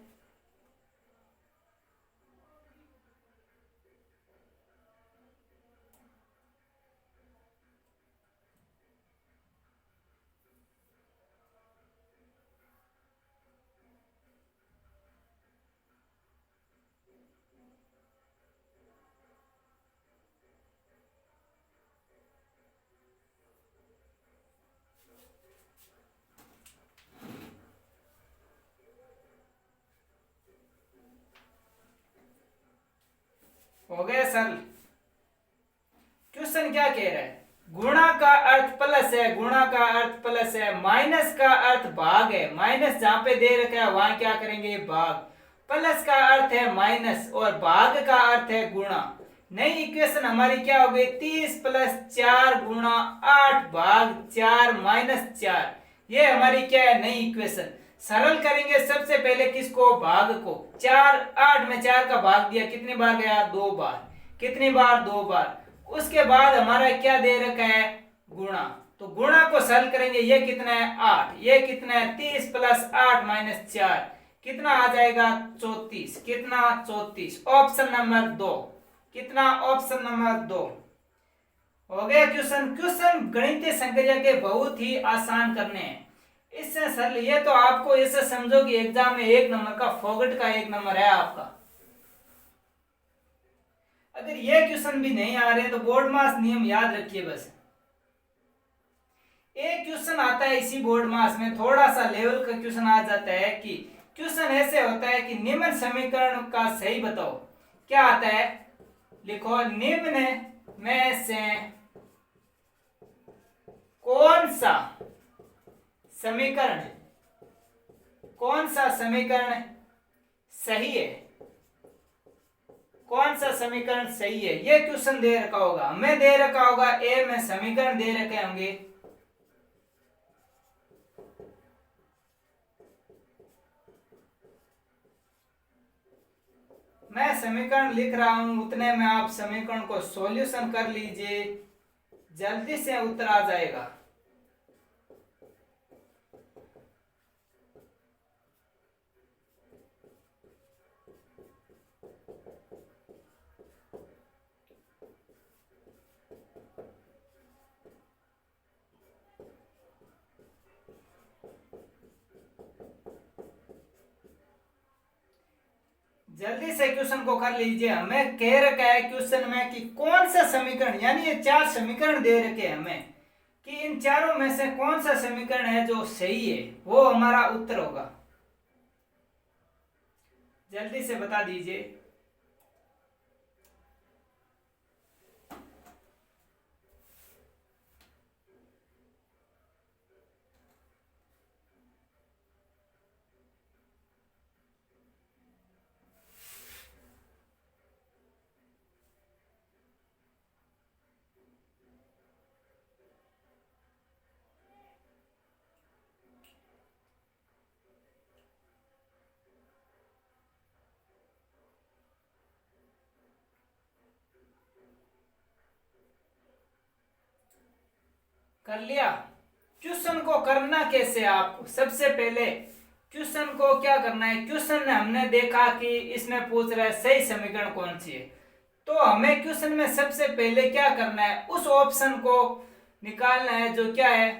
हो गया सर। क्वेश्चन क्या कह रहा है, गुणा का अर्थ प्लस है, गुणा का अर्थ प्लस है, माइनस का अर्थ भाग है, माइनस जहां पे दे रखा है वहां क्या करेंगे भाग, प्लस का अर्थ है माइनस और भाग का अर्थ है गुणा। नई इक्वेशन हमारी क्या हो गई 30 प्लस 4 गुणा 8 भाग 4 माइनस 4। ये हमारी क्या है नई इक्वेशन। सरल करेंगे सबसे पहले किसको भाग को, 4 8 में 4 का भाग दिया कितनी बार गया 2 बार, कितनी बार 2 बार। उसके बाद हमारा क्या दे रखा है गुणा, तो गुणा को सरल करेंगे ये कितना है 8, ये कितना है 30 प्लस 8 माइनस 4 कितना आ जाएगा 34, कितना 34, ऑप्शन नंबर 2, कितना ऑप्शन नंबर 2। हो गया क्वेश्चन। क्वेश्चन गणितीय संख्या के बहुत ही आसान करने हैं, इससे सरल। ये तो आपको ऐसे समझो कि एग्जाम में 1 नंबर का फोगट का 1 नंबर है आपका। अगर ये क्वेश्चन भी नहीं आ रहे तो बोर्ड मास नियम याद रखिए बस। एक क्वेश्चन आता है इसी बोर्ड मास में, थोड़ा सा लेवल का क्वेश्चन आ जाता है कि क्वेश्चन ऐसे होता है कि निम्न समीकरण का सही बताओ। क्या आता है लिखो, निम्न में से कौन सा समीकरण, कौन सा समीकरण सही है, कौन सा समीकरण सही है। ये क्वेश्चन दे रखा होगा, हमें दे रखा होगा ए में समीकरण दे रखे होंगे, मैं समीकरण लिख रहा हूं उतने में आप समीकरण को सॉल्यूशन कर लीजिए, जल्दी से उत्तर आ जाएगा। जल्दी से क्वेश्चन को कर लीजिए। हमें कह रखा है क्वेश्चन में कि कौन सा समीकरण, यानी ये 4 समीकरण दे रखे हैं हमें कि इन चारों में से कौन सा समीकरण है जो सही है, वो हमारा उत्तर होगा। जल्दी से बता दीजिए। कर लिया। क्वेश्चन को करना कैसे, आपको सबसे पहले क्वेश्चन को क्या करना है, क्वेश्चन में हमने देखा कि इसमें पूछ रहा है सही समीकरण कौन सी है, तो हमें क्वेश्चन में सबसे पहले क्या करना है उस ऑप्शन को निकालना है जो क्या है,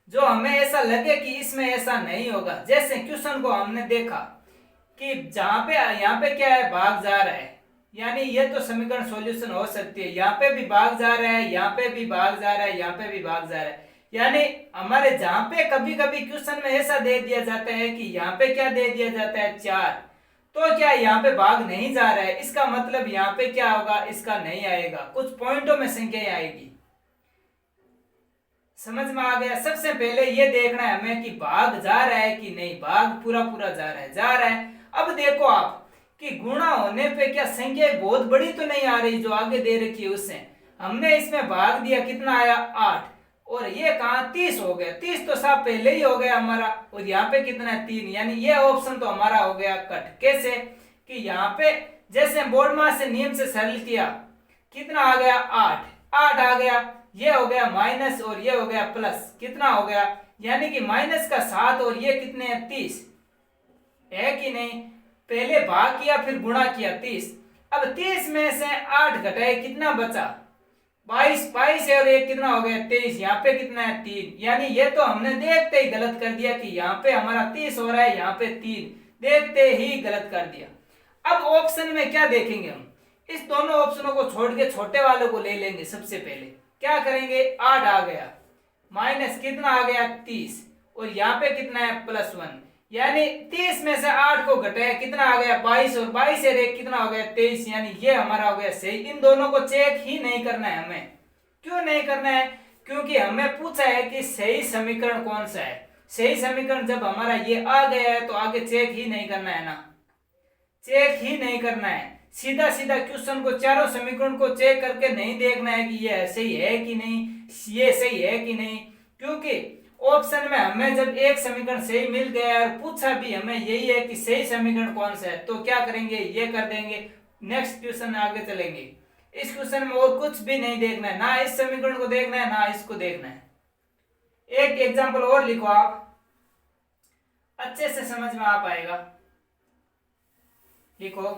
जो हमें ऐसा लगे कि इसमें ऐसा नहीं होगा। जैसे क्वेश्चन को हमने देखा कि जहां पे यहाँ पे क्या है भाग जा रहा है, यानी ये तो समीकरण सॉल्यूशन हो सकती है। यहाँ पे भी भाग जा रहा है, यहाँ पे भी भाग जा रहा है, यहाँ पे भी भाग जा रहा है, यानी हमारे जहां पे कभी कभी क्वेश्चन में ऐसा दे दिया जाता है कि यहाँ पे क्या दे दिया जाता है 4, तो क्या यहाँ पे भाग नहीं जा रहा है, इसका मतलब यहाँ पे क्या होगा इसका नहीं आएगा, कुछ पॉइंटों में संख्या आएगी। समझ में आ गया। सबसे पहले ये देखना है हमें कि भाग जा रहा है कि नहीं, भाग पूरा पूरा जा रहा है, जा रहा है। अब देखो आप कि गुणा होने पे क्या संख्या बहुत बड़ी तो नहीं आ रही जो आगे दे रखी है उससे। हमने इसमें भाग दिया, कितना आया 8, और ये कहा 30 हो गया। 30 तो साहब पहले ही हो गया हमारा, और यहाँ पे कितना है 3, यानी ये ऑप्शन तो हमारा हो गया कट। कैसे कि यहाँ पे जैसे बोर्ड मास से नियम से सरल किया, कितना आ गया 8, 8 आ गया, ये हो गया माइनस और ये हो गया प्लस, कितना हो गया, यानी कि माइनस का 7 और ये कितने हैं 30 है कि नहीं। पहले भाग किया फिर गुणा किया 30। अब 30 में से 8 घटाए कितना बचा 22, 22 है और एक कितना हो गया 23, यहाँ पे कितना है 3, यानी ये तो हमने देखते ही गलत कर दिया कि यहाँ पे हमारा 30 हो रहा है, यहाँ पे 3, देखते ही गलत कर दिया। अब ऑप्शन में क्या देखेंगे हम, इस दोनों ऑप्शनों को छोड़ के छोटे वालों को ले लेंगे। सबसे पहले क्या करेंगे, 8 आ गया माइनस कितना आ गया 30, और यहाँ पे कितना है +1, यानी 30 में से 8 को घटाया कितना आ गया 22, और 22 से एक कितना हो गया 23, यानी ये हमारा हो गया सही। इन दोनों को चेक ही नहीं करना है हमें। क्यों नहीं करना है, क्योंकि हमें पूछा है कि सही समीकरण कौन सा है। सही समीकरण जब हमारा ये आ गया है तो आगे चेक ही नहीं करना है ना, चेक ही नहीं करना है। सीधा सीधा क्वेश्चन को, चारों समीकरण को चेक करके नहीं देखना है कि ये सही है कि नहीं, ये सही है कि नहीं, क्योंकि ऑप्शन में हमें जब एक समीकरण सही मिल गया और पूछा भी हमें यही है कि सही समीकरण कौन सा है, तो क्या करेंगे, ये कर देंगे। नेक्स्ट क्वेश्चन में आगे चलेंगे। इस क्वेश्चन में और कुछ भी नहीं देखना है, ना इस समीकरण को देखना है ना इसको देखना है। एक एग्जाम्पल और लिखो आप, अच्छे से समझ में आ पाएगा। लिखो,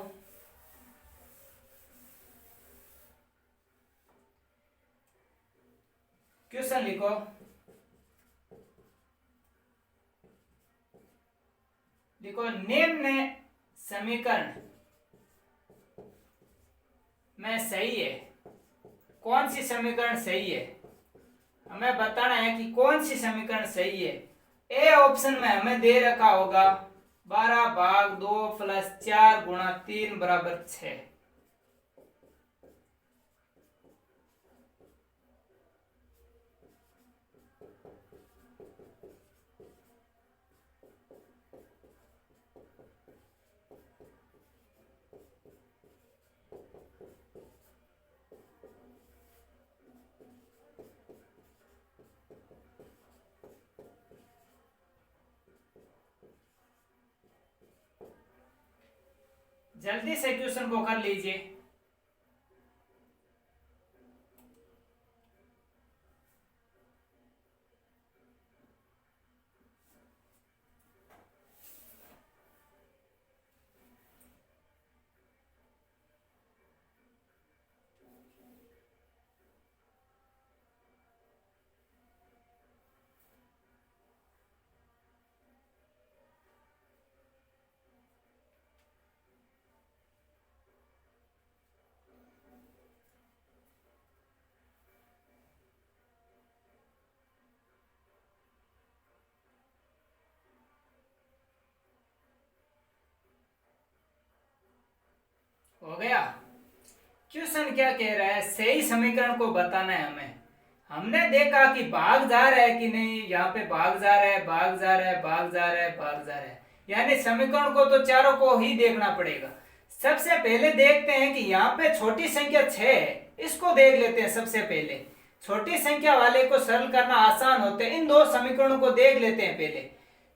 क्वेश्चन लिखो, देखो निम्न समीकरण में सही है, कौन सी समीकरण सही है, हमें बताना है कि कौन सी समीकरण सही है। ए ऑप्शन में हमें दे रखा होगा 12/2 + 4 × 3 = 6। जल्दी से क्वेश्चन को कर लीजिए। हो गया। क्वेश्चन क्या कह रहा है, सही समीकरण को बताना है हमें। हमने देखा कि भाग जा रहा है कि नहीं, यहाँ पे भाग जा रहा है, भाग जा रहा है, भाग जा रहा है, भाग जा रहा है, यानी समीकरण को तो चारों को ही देखना पड़ेगा। सबसे पहले देखते हैं कि यहाँ पे छोटी संख्या 6 है, इसको देख लेते हैं। सबसे पहले छोटी संख्या वाले को सरल करना आसान होता है, इन दो समीकरणों को देख लेते हैं। पहले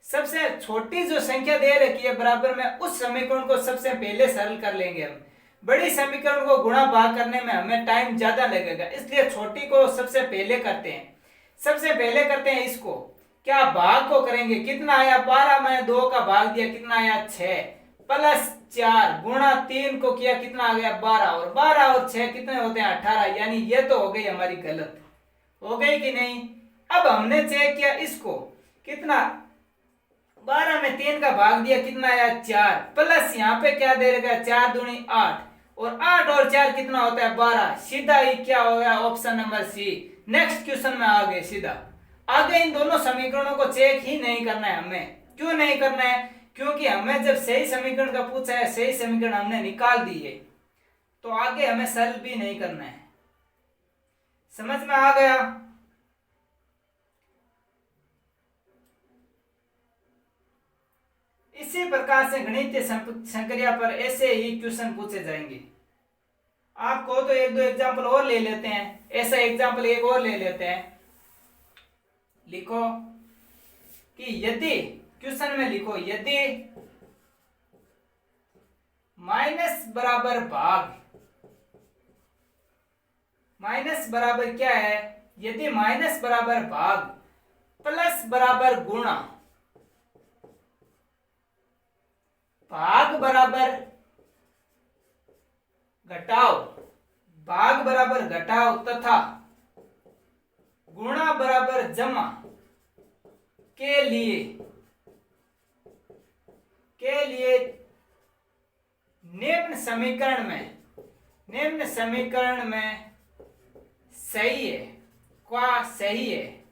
सबसे छोटी जो संख्या दे रखी है बराबर में, उस समीकरण को सबसे पहले सरल कर लेंगे हम। बड़ी समीकरण को गुणा भाग करने में हमें टाइम ज्यादा लगेगा, इसलिए छोटी को सबसे पहले करते हैं। सबसे पहले करते हैं इसको, क्या भाग को करेंगे, कितना आया 12 में 2 का भाग दिया, कितना आया 6 + 4 गुणा 3 को किया, कितना आ गया 12, और 12 और 6 कितने होते हैं 18, यानी ये तो हो गई हमारी गलत, हो गई कि नहीं। अब हमने चेक किया इसको, कितना 12 में 3 का भाग दिया, कितना आया 4, प्लस यहाँ पे क्या दे रखा है 4 दूनी 8, और 8 और 4 कितना होता है 12, सीधा ही क्या हो गया option number C. Next question में आ गए सीधा आगे। इन दोनों समीकरणों को चेक ही नहीं करना है हमें। क्यों नहीं करना है, क्योंकि हमें जब सही समीकरण का पूछा है, सही समीकरण हमने निकाल दी है, तो आगे हमें सरल भी नहीं करना है। समझ में आ गया। इसी प्रकार से गणितीय संक्रिया पर ऐसे ही क्वेश्चन पूछे जाएंगे। आपको तो एक दो एग्जाम्पल और ले लेते हैं, ऐसा एग्जाम्पल एक और ले लेते हैं। लिखो कि यदि, क्वेश्चन में लिखो यदि माइनस बराबर भाग, माइनस बराबर क्या है, यदि माइनस बराबर भाग प्लस बराबर गुणा, भाग बराबर घटाव, भाग बराबर घटाव तथा गुणा बराबर जमा के लिए निम्न समीकरण में सही है, क्या सही है।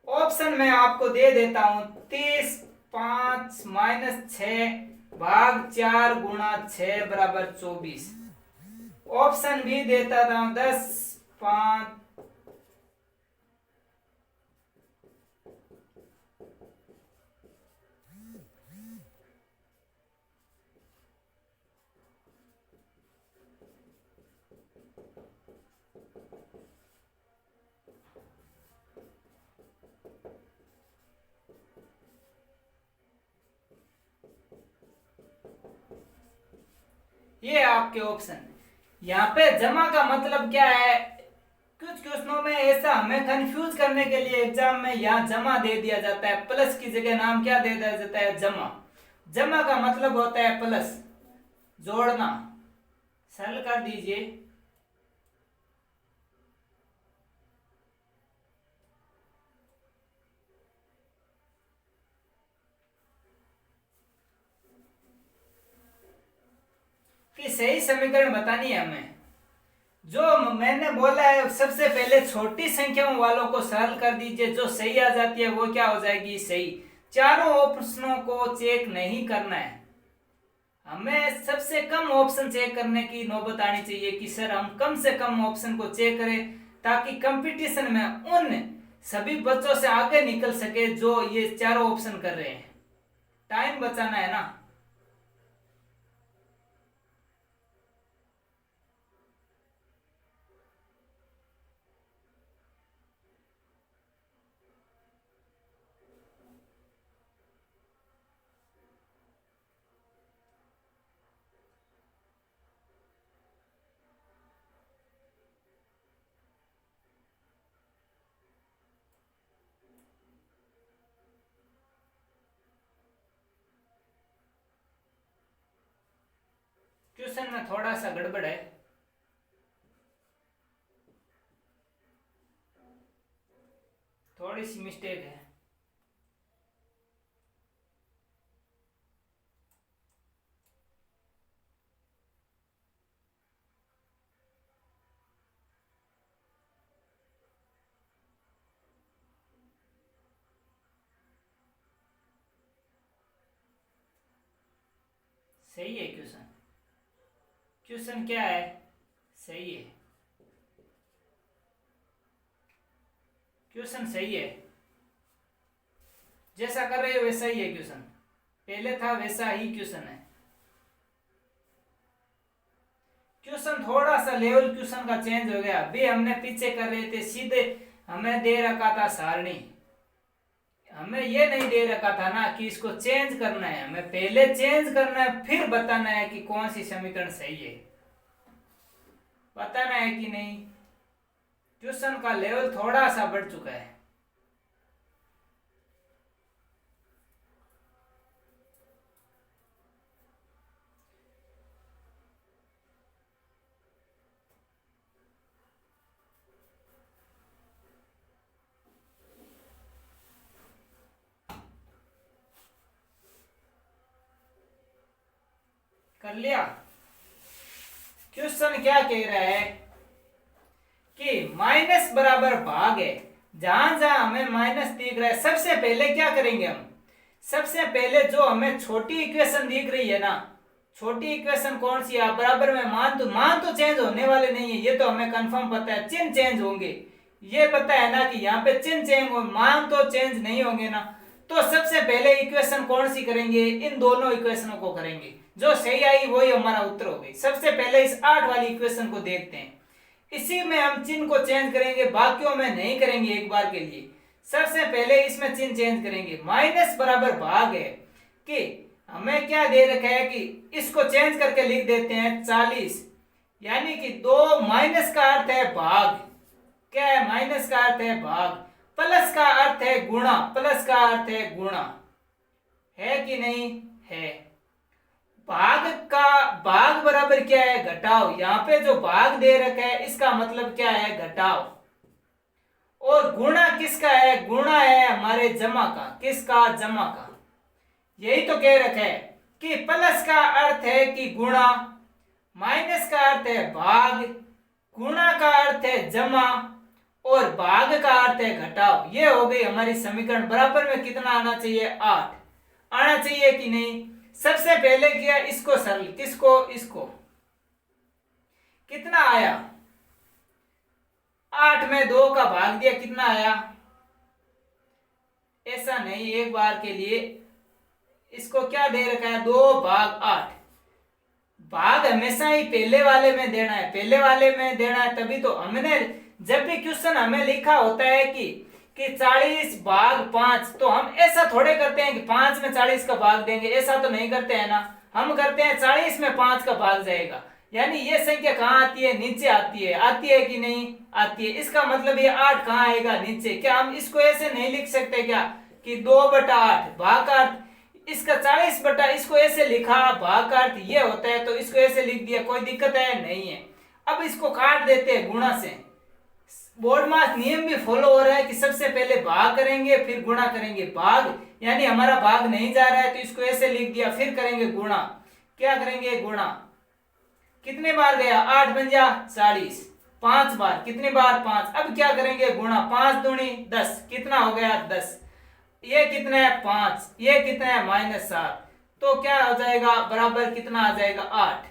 ऑप्शन में आपको दे देता हूं 30 5 -6 भाग 4 गुणा 6 बराबर 24। ऑप्शन भी देता था 10 5 ये आपके ऑप्शन। यहाँ पे जमा का मतलब क्या है, कुछ क्वेश्चनों में ऐसा हमें कंफ्यूज करने के लिए एग्जाम में यहाँ जमा दे दिया जाता है, प्लस की जगह नाम क्या दे दिया जाता है, जमा। जमा का मतलब होता है प्लस, जोड़ना। सरल कर दीजिए। कि सही समीकरण बतानी है हमें। जो मैंने बोला है सबसे पहले छोटी संख्याओं वालों को सरल कर दीजिए, जो सही आ जाती है वो क्या हो जाएगी, सही। चारों ऑप्शनों को चेक नहीं करना है, हमें सबसे कम ऑप्शन चेक करने की नौबत आनी चाहिए कि सर हम कम से कम ऑप्शन को चेक करें, ताकि कंपटीशन में उन सभी बच्चों से आगे निकल सके जो ये चारों ऑप्शन कर रहे हैं। टाइम बचाना है ना। क्वेश्चन में थोड़ा सा गड़बड़ है, थोड़ी सी मिस्टेक है। सही है क्वेश्चन, क्वेश्चन क्या है, सही है, क्वेश्चन सही है। जैसा कर रहे हो वैसा ही है क्वेश्चन, पहले था वैसा ही क्वेश्चन है। क्वेश्चन थोड़ा सा लेवल क्वेश्चन का चेंज हो गया। अभी हमने पीछे कर रहे थे सीधे, हमें दे रखा था सारणी, हमें ये नहीं दे रखा था ना कि इसको चेंज करना है, हमें पहले चेंज करना है फिर बताना है कि कौन सी समीकरण सही है, बताना है कि नहीं। क्वेश्चन का लेवल थोड़ा सा बढ़ चुका है। कर लिया। क्वेश्चन क्या कह रहा है कि माइनस बराबर भाग है, जहां जहां हमें माइनस दिख रहा है सबसे पहले क्या करेंगे हम, सबसे पहले जो हमें छोटी इक्वेशन दिख रही है ना, छोटी इक्वेशन कौन सी है, बराबर में मान तो चेंज होने वाले नहीं है, ये तो हमें कंफर्म पता है, चिन्ह चेंज होंगे, ये पता है ना कि यहाँ पे चिन्ह चेंज हो, मान तो चेंज नहीं होंगे ना। तो सबसे पहले इक्वेशन कौन सी करेंगे, इन दोनों इक्वेशनों को करेंगे, जो सही आई वही हमारा उत्तर हो गई। सबसे पहले इस 8 वाली इक्वेशन को देखते हैं, इसी में हम चिन्ह को चेंज करेंगे, बाकियों में नहीं करेंगे एक बार के लिए। सबसे पहले इसमें चिन्ह चेंज करेंगे, माइनस बराबर भाग है कि हमें क्या दे रखा है कि इसको चेंज करके लिख देते हैं 40, यानी कि 2 माइनस का अर्थ है भाग, क्या है माइनस का अर्थ है भाग, प्लस का अर्थ है गुणा, प्लस का अर्थ है गुणा, है कि नहीं है। भाग का भाग बराबर क्या है घटाव, यहाँ पे जो भाग दे रखा है इसका मतलब क्या है घटाव, और गुणा किसका है, गुणा है हमारे जमा का, किसका जमा का। यही तो कह रखा है कि प्लस का अर्थ है कि गुणा, माइनस का अर्थ है भाग, गुणा का अर्थ है जमा, और भाग का अर्थ है घटाव। ये हो गई हमारी समीकरण। बराबर में कितना आना चाहिए, 8 आना चाहिए कि नहीं। सबसे पहले किया इसको सरल, किसको, इसको, कितना आया 8 में 2 का भाग दिया, कितना आया, ऐसा नहीं, एक बार के लिए इसको क्या दे रखा है 2 भाग 8। भाग हमेशा ही पहले वाले में देना है, पहले वाले में देना है, तभी तो हमने जब भी क्वेश्चन हमें लिखा होता है कि 40 भाग 5, तो हम ऐसा थोड़े करते हैं कि 5 में 40 का भाग देंगे, ऐसा तो नहीं करते हैं ना। हम करते हैं 40 में 5 का भाग जाएगा, यानी ये संख्या कहाँ आती है, नीचे आती है कि नहीं आती है। इसका मतलब ये 8 कहाँ आएगा, नीचे। क्या हम इसको ऐसे नहीं लिख सकते क्या कि 2/8 भाग का अर्थ, इसका 40 बटा, इसको ऐसे लिखा, भाग का अर्थ ये होता है, तो इसको ऐसे लिख दिया, कोई दिक्कत है नहीं है। अब इसको काट देते हैं गुणा से। बोर्ड मास नियम भी फॉलो हो रहा है कि सबसे पहले भाग करेंगे फिर गुणा करेंगे। भाग यानी हमारा भाग नहीं जा रहा है तो इसको ऐसे लिख दिया, फिर करेंगे गुणा। क्या करेंगे, गुणा। कितने बार गया, 8 बन जा 40, 5 बार, कितने बार 5। अब क्या करेंगे, गुणा, 5 दूनी 10, कितना हो गया 10। ये कितना है 5, ये कितना है -7, तो क्या हो जाएगा बराबर, कितना आ जाएगा 8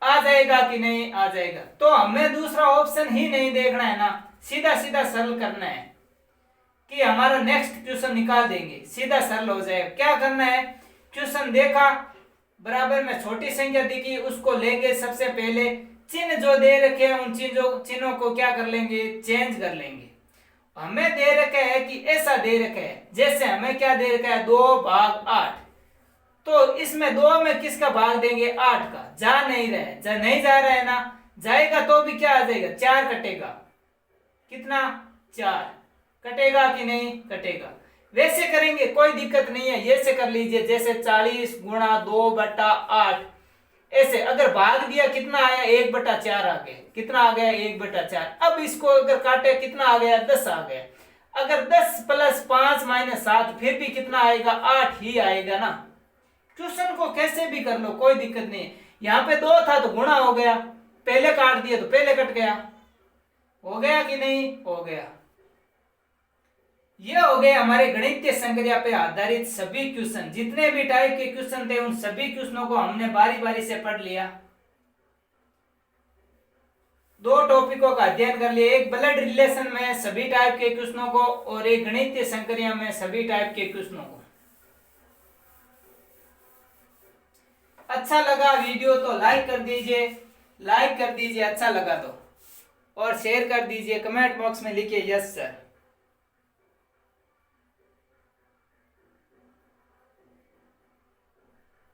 आ जाएगा कि नहीं आ जाएगा। तो हमें दूसरा ऑप्शन ही नहीं देखना है ना, सीधा सीधा सरल करना है कि हमारा नेक्स्ट क्वेश्चन निकाल देंगे, सीधा सरल हो जाएगा। क्या करना है, क्वेश्चन देखा, बराबर में छोटी संख्या दिखी, उसको लेंगे, सबसे पहले चिन्ह जो दे रखे हैं उन चिन्हों को क्या कर लेंगे, चेंज कर लेंगे। हमें दे रखा है कि ऐसा दे रखा है, जैसे हमें क्या दे रखा है 2 भाग 8, तो इसमें 2 में किसका भाग देंगे, 8 का। जा नहीं रहा है ना, जाएगा तो भी क्या आ जाएगा, 4 कटेगा, कितना 4 कटेगा कि नहीं कटेगा। वैसे करेंगे कोई दिक्कत नहीं है, ये से कर लीजिए, जैसे 40 गुणा 2/8, ऐसे अगर भाग दिया कितना आया 1/4 आ गया, कितना आ गया 1/4। अब इसको अगर काटे कितना आ गया 10 आ गया। अगर 10 + 5 - 7 फिर भी कितना आएगा 8 ही आएगा ना। क्वेश्चन को कैसे भी कर लो कोई दिक्कत नहीं है। यहाँ पे 2 था तो गुणा हो गया, पहले काट दिया तो पहले कट गया, हो गया कि नहीं हो गया। ये हो गए हमारे गणितीय संक्रिया पे आधारित सभी क्वेश्चन। जितने भी टाइप के क्वेश्चन थे उन सभी क्वेश्चनों को हमने बारी बारी से पढ़ लिया। 2 टॉपिकों का अध्ययन कर लिया, एक ब्लड रिलेशन में सभी टाइप के क्वेश्चनों को और एक गणितीय संक्रिया में सभी टाइप के क्वेश्चनों को। अच्छा लगा वीडियो तो लाइक कर दीजिए, अच्छा लगा तो, और शेयर कर दीजिए। कमेंट बॉक्स में लिखिए यस सर।